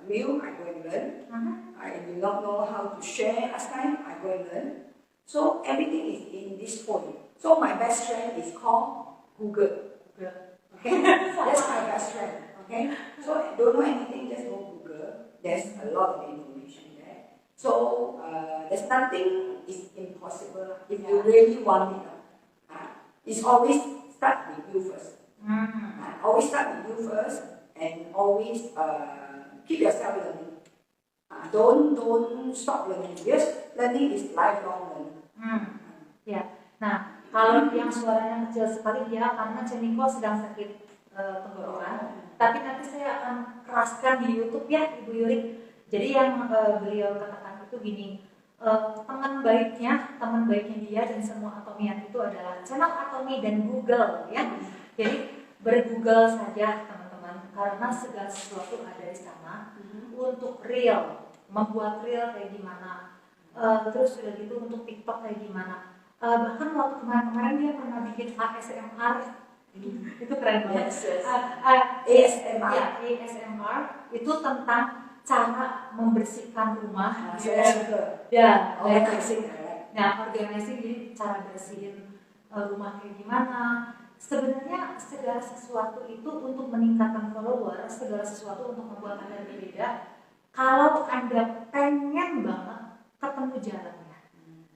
Reel, I go and learn. I do not know how to share last time, I go and learn. So everything is in this phone. So my best friend is called Google. Okay, that's my best friend. Okay, so don't know anything, just go Google. There's a lot of information there. So there's nothing is impossible if you really want it. It's always start with you first. Always start with you first, and always keep yourself learning. Don't stop learning. Yes, learning is lifelong learning. Ya. Nah, kalau yang suaranya kecil sekali ya karena Ceniko sedang sakit tenggorokan. Tapi nanti saya akan keraskan di YouTube ya, Ibu Yuri. Jadi yang beliau katakan itu gini, teman baiknya dia dan semua atomian itu adalah channel Atomi dan Google ya. Jadi ber-Google saja teman-teman, karena segala sesuatu ada di sana untuk real, membuat real kayak gimana. Terus sudah gitu untuk TikTok kayak gimana. Bahkan waktu kemarin dia pernah bikin ASMR, itu keren banget. ASMR. Ya, ASMR itu tentang cara membersihkan rumah. Ya, organizing. Nah, organizing jadi cara bersihin rumah kayak gimana. Sebenarnya segala sesuatu itu untuk meningkatkan follower, segala sesuatu untuk membuat Anda berbeda. Kalau Anda pengen banget ketemu jalannya.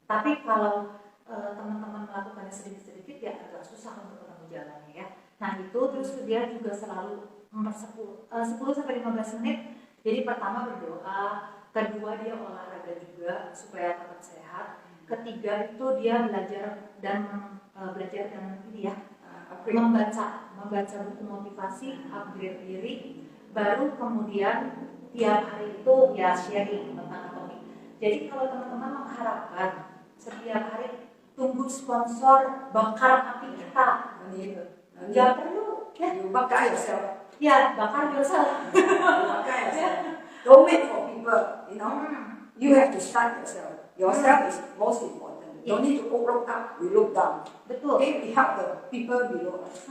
Tapi kalau teman-teman melakukannya sedikit-sedikit ya agak susah untuk ketemu jalannya ya. Nah itu terus dia juga selalu 10 sampai 15 menit. Jadi pertama berdoa, kedua dia olahraga juga supaya tetap sehat, ketiga itu dia belajar dan ini ya, membaca buku motivasi, upgrade diri, baru kemudian tiap hari itu ya sharing tentang topik. Jadi kalau teman-teman mengharapkan setiap hari tunggu sponsor bakar api kita, nggak perlu ya. You bakar yourself. Ya, bakar yourself. Bakar yourself. Don't wait for people, you know. You have to start yourself. Yourself is most important. Don't need to look up, we look down. Betul. Okay, we help the people below us.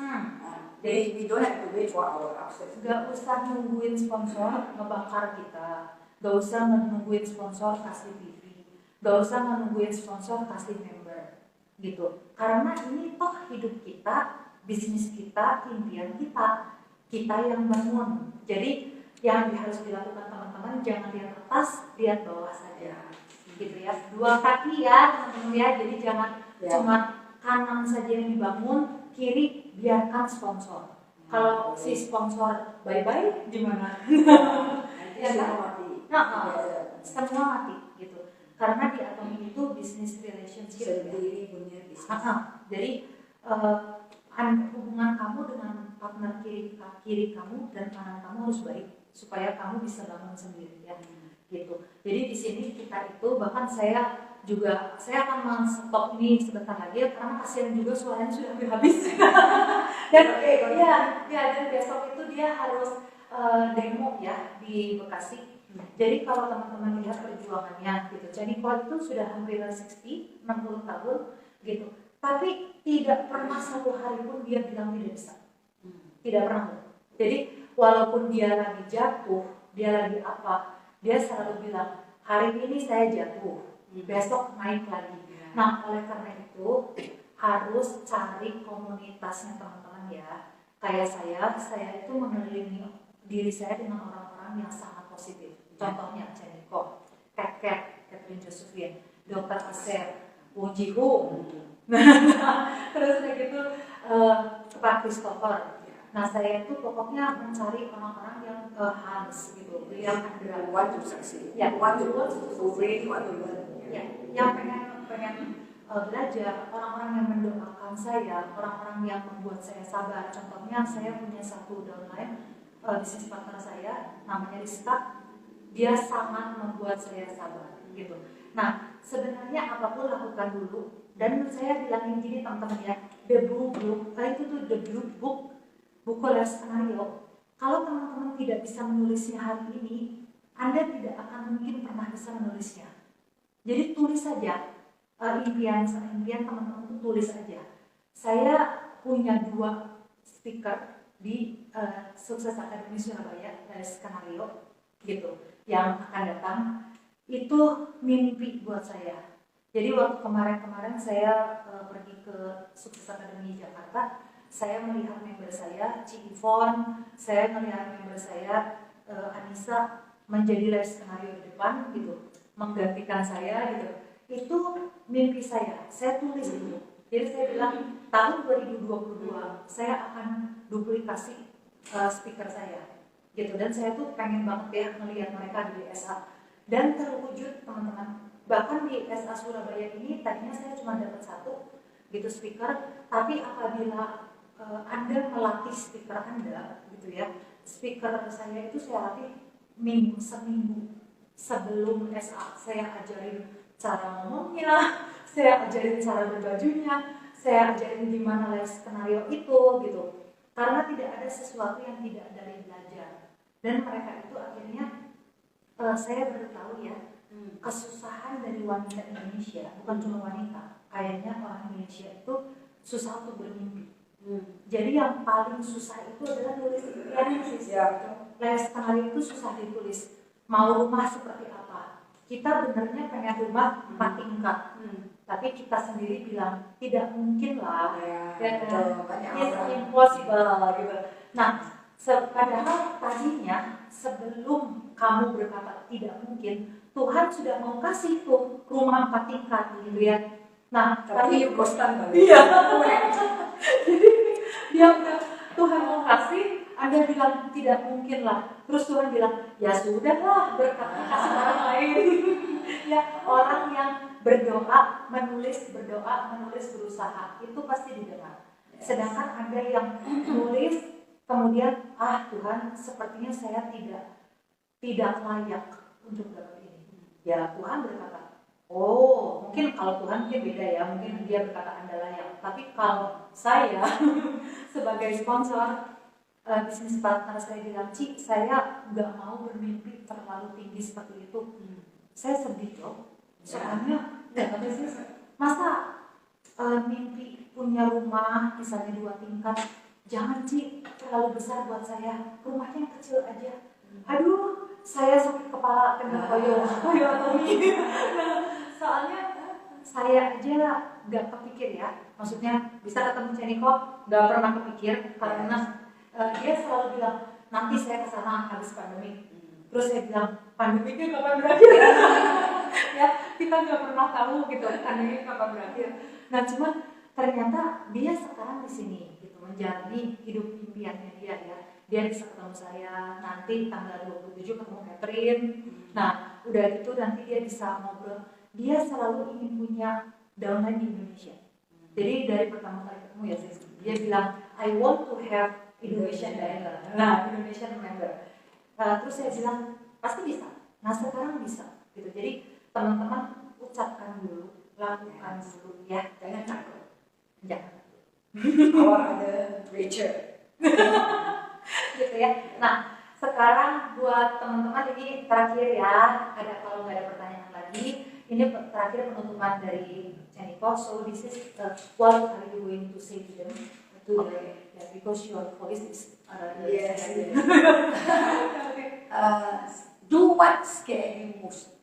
Jadi we don't have to wait for our access. Gak usah nungguin sponsor ngebakar kita. Gak usah nungguin sponsor kasih TV. Gak usah nungguin sponsor kasih member. Gitu. Karena ini toh hidup kita, bisnis kita, impian kita. Kita yang bangun. Jadi yang harus dilakukan teman-teman jangan lihat atas, lihat bawah saja. Gitu ya. Dua kaki ya teman-teman ya. Jadi jangan cuma kanan saja yang dibangun, kiri biarkan sponsor. Kalau si sponsor bye-bye gimana? Ya kan? Semua mati gitu. Karena di Atomi itu business relationship sendiri punya bisnis. Jadi hubungan kamu dengan partner kiri kamu dan kanan kamu harus baik supaya kamu bisa bangun sendiri ya. Gitu. Jadi di sini kita itu bahkan saya akan men-stop ini sebentar lagi karena kasihan juga suaranya sudah hampir habis. Dan dan besok itu dia harus demo ya di Bekasi. Jadi kalau teman-teman lihat perjuangannya gitu. Jadi Nicole itu sudah hampir 60 tahun gitu. Tapi tidak pernah satu hari pun dia bilang tidak bisa. Tidak pernah. Jadi walaupun dia lagi jatuh, dia lagi apa, dia selalu bilang, hari ini saya jatuh, besok naik lagi. Nah, oleh karena itu harus cari komunitasnya teman-teman ya. Kayak saya itu mengelilingi diri saya dengan orang-orang yang sangat positif. Contohnya Jeniko, Catherine Josephine, Dr. Asep, Wong Ji Hong, terus kayak gitu Pak Christopher. Nah saya itu pokoknya mencari orang-orang yang Hans gitu, yang ada want to succeed, ya, want to really want to learn, ya, yang pengen belajar, orang-orang yang mendoakan saya, orang-orang yang membuat saya sabar. Contohnya saya punya satu downline bisnis partner saya, namanya Rizka, dia sangat membuat saya sabar gitu. Nah sebenarnya apapun lakukan dulu, dan saya bilangin gini teman-teman ya, the blue book, itu tuh the blue book, buku life skenario. Kalau teman-teman tidak bisa menulisnya hari ini, Anda tidak akan mungkin pernah bisa menulisnya. Jadi tulis saja impian teman-teman itu tulis saja. Saya punya 2 speaker di Sukses Academy Surabaya dari skenario gitu yang akan datang. Itu mimpi buat saya. Jadi waktu kemarin saya pergi ke Sukses Academy Jakarta, saya melihat member saya, Ci Ivon, saya melihat member saya, Anissa, menjadi live skenario di depan gitu, menggantikan saya gitu. Itu mimpi saya tulis itu. Jadi saya bilang tahun 2022 saya akan duplikasi speaker saya gitu, dan saya tuh pengen banget ya melihat mereka di SA, dan terwujud teman-teman. Bahkan di SA Surabaya ini tadinya saya cuma dapat 1 gitu speaker, tapi apabila Anda melatih speaker Anda gitu ya, speaker saya itu saya latih seminggu sebelum SA. Saya ajarin cara ngomongnya, saya ajarin cara berbajunya, saya ajarin gimana live skenario itu gitu. Karena tidak ada sesuatu yang tidak dari belajar. Dan mereka itu akhirnya saya baru tahu ya, kesusahan dari wanita Indonesia, bukan cuma wanita, kayaknya orang Indonesia itu susah untuk bermimpi. Jadi yang paling susah itu adalah nulis impian. Live skenario itu susah ditulis. Mau rumah seperti apa? Kita benernya pengen rumah 4 tingkat, tapi kita sendiri bilang tidak mungkin lah, it's impossible gitu. Nah, padahal tadinya sebelum kamu berkata tidak mungkin, Tuhan sudah mau kasih tuh rumah 4 tingkat gitu ya. Nah, tapi kostan iya. Jadi dia Tuhan mau kasih, Anda bilang tidak mungkin lah. Terus Tuhan bilang, ya sudahlah, berkati kasih orang lain. Ya, orang yang berdoa, menulis, berusaha, itu pasti didengar. Sedangkan Anda yang nulis, kemudian, Tuhan, sepertinya saya tidak layak untuk dapat ini. Ya, Tuhan berkata, oh, mungkin kalau Tuhan mungkin beda ya, mungkin dia berkata Anda layak. Tapi kalau saya sebagai sponsor, bisnis partner saya bilang, Ci, saya nggak mau bermimpi terlalu tinggi seperti itu. Saya sedih loh, soalnya masa mimpi punya rumah misalnya 2 tingkat, jangan Ci, terlalu besar buat saya, rumahnya yang kecil aja. Aduh, saya sakit kepala kena koyo atau ini. Soalnya saya aja nggak kepikir ya, maksudnya bisa ketemu Ceniko, nggak pernah kepikir karena dia selalu bilang nanti saya kesana habis pandemi. Terus saya bilang pandeminya kapan berakhir? Ya kita nggak pernah tahu gitu pandemi kapan berakhir. Nah cuman ternyata dia sekarang di sini gitu menjalani hidup impiannya dia ya. Dia bisa ketemu saya nanti tanggal 27 ketemu Catherine. Nah udah gitu nanti dia bisa ngobrol. Dia selalu ingin punya downline di Indonesia. Jadi dari pertama kali ketemu ya dia bilang I want to have Indonesian member. Nah, Indonesian member. Terus saya bilang pasti bisa. Nah, sekarang bisa. Gitu. Jadi teman-teman ucapkan dulu, lakukan dulu ya. Jangan takut. Jangan. Awal ada Rachel. Gitu ya. Nah, sekarang buat teman-teman ini terakhir ya. Ada kalau nggak ada pertanyaan lagi, ini terakhir penutupan dari Ceniko. So this is what are you going to say to them? Because your voice is yes. Do what scare you most.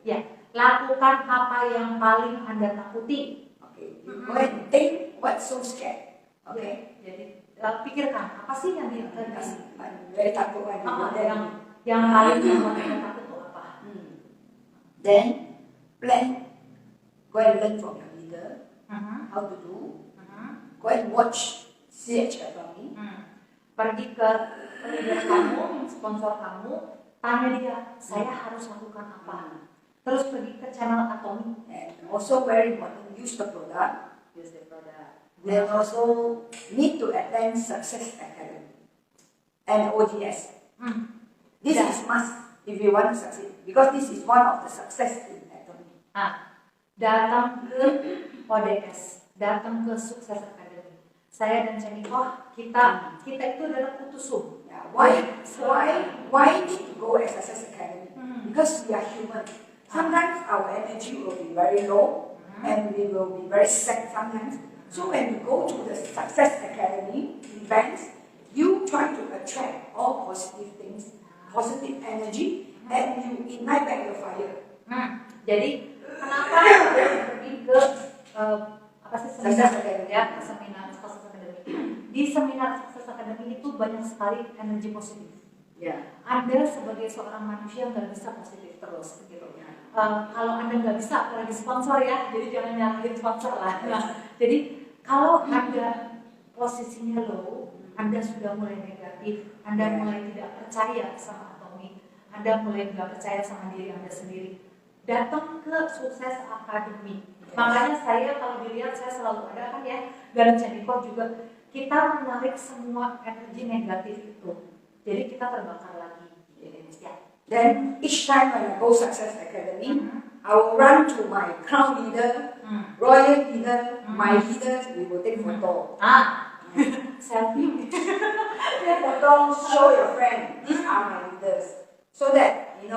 Ya, lakukan apa yang paling Anda takuti. Okay. Go ahead and think what's so scared. Okay. Jadi pikirkan apa sih yang very takut kan? Yang paling membuat Anda takut itu apa? Then plan. Go and learn from your leader how to do. Go and watch CH Academy. Pergi ke leader kamu, sponsor kamu, tanya dia, saya harus lakukan apa? Terus pergi ke channel Atomi. And also very important, use the product. Then also need to attend Success Academy and ODS. This is must if you want to succeed because this is one of the success in Atomi. Datang ke ODS, datang ke Success Academy. Saya dan Ceniko, kita itu adalah kutusum. Yeah. Why need to go SSS Academy? Because we are human. Sometimes our energy will be very low and we will be very sad sometimes. So when you go to the Success Academy events, you try to attract all positive things, positive energy, and you ignite back your fire. Jadi kenapa pergi ke seminar ya, ke seminar Success Academy. Di seminar Success Academy itu banyak sekali energi positif. Yeah. Anda sebagai seorang manusia nggak bisa positif terus gitu. Kalau Anda nggak bisa, apalagi sponsor ya, jadi jangan nyalahin sponsor lah. Jadi kalau Anda posisinya low, Anda sudah mulai negatif, Anda mulai tidak percaya sama Atomi, Anda mulai nggak percaya sama diri Anda sendiri, datang ke Success Academy. Makanya saya kalau dilihat saya selalu ada kan ya, dan Ceniko juga, kita menarik semua energi negatif itu. Jadi kita terbakar lagi. Then each time when I go Success Academy, I will run to my crown leader, royal leader, my leaders, we will take photo. Selfie. Take photo, show your friend, these are my leaders. So that, it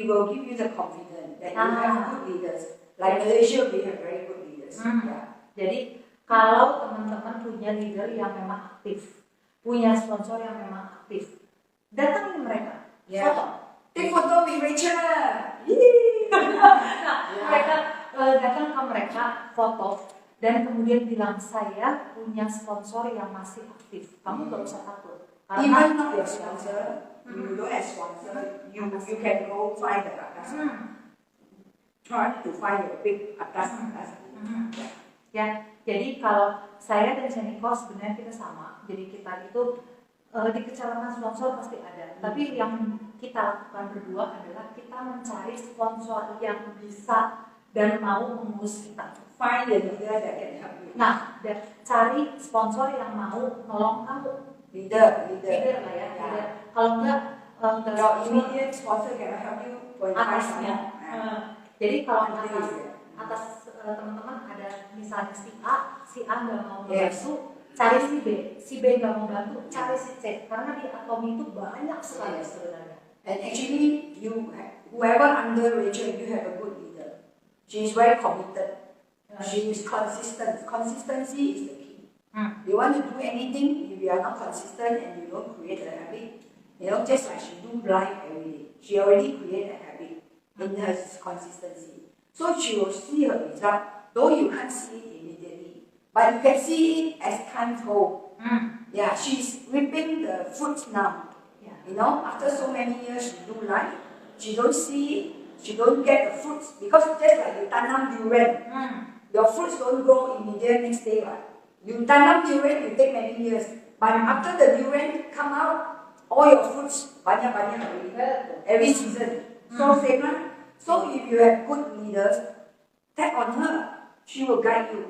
will give you the confidence that you have good leaders. Like Malaysia, we have very good leaders. Yeah. Jadi, kalau teman-teman punya leader yang memang aktif, punya sponsor yang memang aktif, datangin mereka. Foto. Take photo with Rachel. Mereka datang ke mereka, foto, dan kemudian bilang, saya punya sponsor yang masih aktif. Kamu gak usah takut. Even not your sponsor, you don't have sponsor, you can go find the atas. Try to find your big atas. ya. Jadi kalau saya dan Seniko sebenarnya kita sama. Jadi kita itu dikecewakan sponsor pasti ada. Tapi yang kita lakukan berdua adalah kita mencari sponsor yang bisa dan mau mengurus kita. Find the leader that can help you. Nah, dan cari sponsor yang mau nolong kamu. Leader Leader lah ya. Ya. Leader. Kalau enggak Your immediate sponsor cannot help you for atasnya. Jadi kalau Atas. atas teman-teman ada misalnya si A nggak mau Yes. membantu, cari si B nggak mau bantu, cari si C, karena di Atomi itu banyak sekali sebenarnya. And actually, whoever under Rachel, you have a good leader. She is very committed. She is consistent. Consistency is the key. You want to do anything, if you are not consistent and you don't create a habit, just like she do life every day. She already created a habit in her consistency. So she will see her result, though you can't see it immediately. But you can see it as time goes. Yeah, she's reaping the fruits now. After so many years she do life, she don't see it, she don't get the fruits. Because just like you tanam durian, your fruits don't grow immediately next day. Right? You tanam durian, you take many years. But after the durian come out, all your fruits banyak-banyak every season. So same lah. So if you have good leaders, tap on her. She will guide you.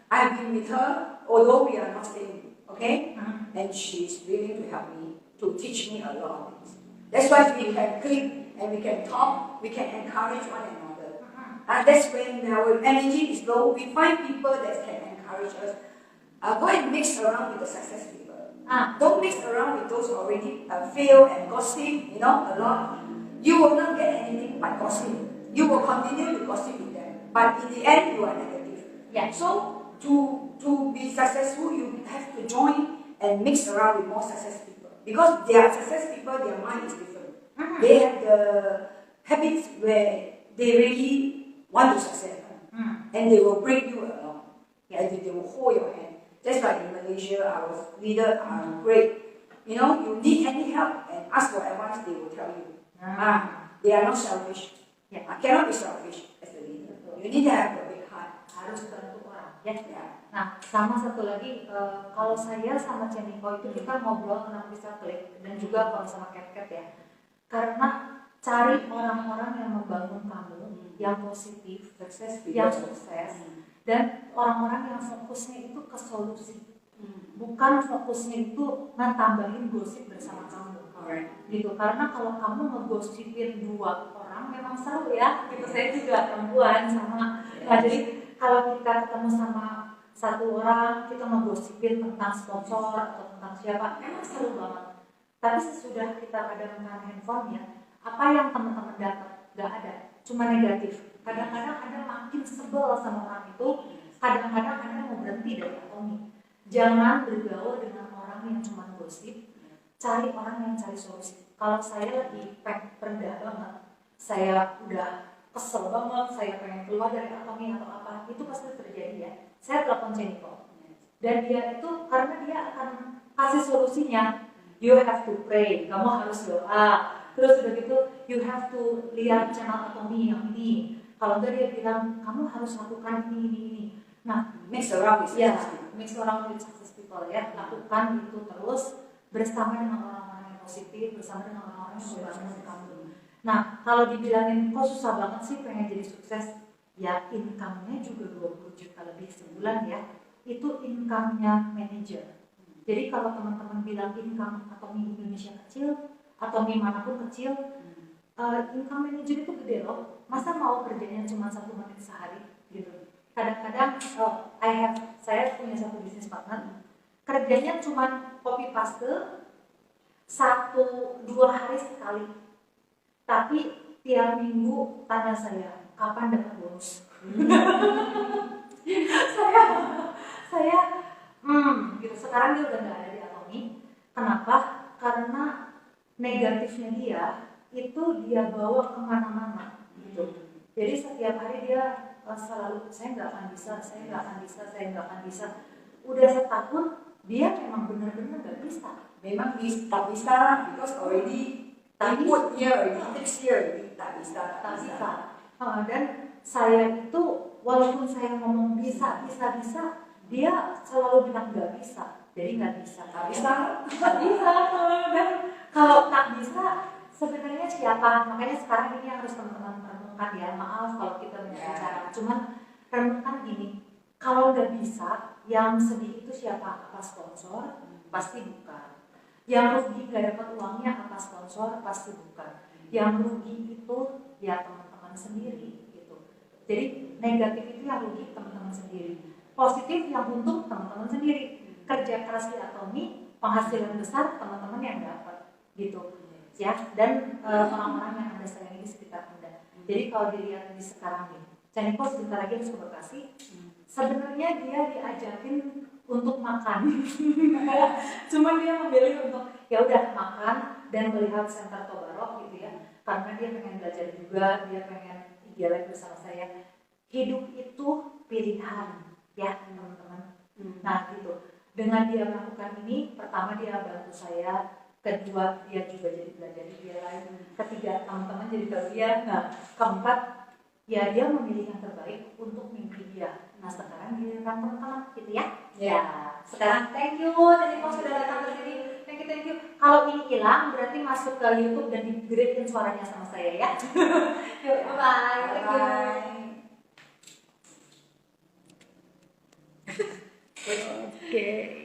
I've been with her, although we are not staying, okay? And she's willing to help me, to teach me a lot of things. That's why we can click and we can talk, we can encourage one another. And that's when our energy is low. We find people that can encourage us. Go and mix around with the success people. Don't mix around with those who already fail and gossip, a lot. You will not get anything by gossip. You will continue to gossip with them. But in the end, you are negative. Yeah. So, to be successful, you have to join and mix around with more success people. Because they are success people, their mind is different. They have the habits where they really want to succeed. And they will bring you along. And they will hold your hand. Just like in Malaysia, our leaders are great. You need any help and ask for advice, they will tell you. They are not selfish. Cannot be selfish as a leader. You need to have a big heart. Harus bantu orang. Nah, sama satu lagi, kalau saya sama Ceniko itu kita ngobrol kenapa bisa klik, dan juga kalau sama Cat ya. Karena cari orang-orang yang membangun kamu, yang positif, yang sukses, dan orang-orang yang fokusnya itu ke solusi. Bukan fokusnya itu ngetambahin gosip bersama kamu. Gitu, karena kalau kamu ngegosipin dua orang memang seru ya. Gitu, saya juga perempuan sama. Nah, jadi kalau kita ketemu sama satu orang, kita ngegosipin tentang sponsor atau tentang siapa, memang seru banget. Tapi sesudah kita padamkan handphonenya, apa yang teman-teman dapat? Gak ada, cuma negatif. Kadang-kadang Anda makin sebel sama orang itu, kadang-kadang Anda mau berhenti dari Atomi. Jangan bergaul dengan orang yang cuma gosip. Cari orang yang cari solusi. Kalau saya lagi rendah banget, saya udah kesel banget, saya pengen keluar dari Atomi atau apa, itu pasti terjadi ya. Saya telepon Ceniko, dan dia itu karena dia akan kasih solusinya. You have to pray, kamu harus doa. Terus udah gitu, you have to lihat channel Atomi yang ini. Kalau enggak dia bilang, kamu harus lakukan ini. Nah, mix around with success people ya. Lakukan itu terus. Bersama dengan orang-orang yang positif, bersama dengan orang-orang yang membangun kamu. Nah, kalau dibilangin kok susah banget sih pengen jadi sukses, ya income-nya juga 20 juta lebih sebulan ya. Itu income-nya manajer. Jadi kalau teman-teman bilang income Atomi Indonesia kecil, Atomi manapun kecil, income manager itu gede loh. Masa mau kerjanya cuma 1 menit sehari gitu. Kadang-kadang saya punya satu bisnis partner, kerjanya cuma copy paste 1-2 hari sekali, tapi tiap minggu tanya saya kapan dapat bonus. saya gitu. Sekarang dia udah nggak ada di Atomi. Kenapa? Karena negatifnya dia itu dia bawa kemana-mana gitu. Jadi setiap hari dia selalu saya nggak akan bisa. Udah setahun dia memang benar-benar nggak bisa. Memang tak bisa, because already input year already, next year already tak bisa. Dan saya itu walaupun saya ngomong bisa, dia selalu bilang nggak bisa, jadi nggak bisa. Nggak bisa. Dan kalau tak bisa, sebenarnya siapa? Makanya sekarang ini yang harus teman-teman renungkan ya. Maaf kalau kita bicara, cuman renungkan gini. Kalau nggak bisa, yang sedih itu siapa? Apa sponsor? Pasti bukan. Yang rugi nggak dapat uangnya apa sponsor? Pasti bukan. Yang rugi itu ya teman-teman sendiri gitu. Jadi negatif itu yang rugi teman-teman sendiri. Positif yang untung teman-teman sendiri. Kerja keras di Atomi, penghasilan besar teman-teman yang dapat gitu ya. Dan orang-orang yang Anda sayangi di sekitar Anda. Jadi kalau dilihat di sekarang nih, Caniko sebentar lagi harus ke Bekasi. Sebenarnya dia diajakin untuk makan, cuman dia memilih untuk ya udah makan dan melihat Center Tobarok gitu ya, karena dia pengen belajar juga, dia pengen dialog bersama saya. Hidup itu pilihan ya teman-teman. Nah gitu, dengan dia melakukan ini, pertama dia bantu saya, kedua dia juga jadi belajar di dia lain, ketiga teman-teman jadi bagian, nah keempat ya dia memilih yang terbaik untuk mimpi dia. Nah sekarang giliran teman-teman gitu ya. Ya sekarang thank you jadi kau sudah datang ke sini, thank you. Kalau ini hilang berarti masuk ke YouTube dan digedein suaranya sama saya ya. Yuk bye. Thank you. Oke.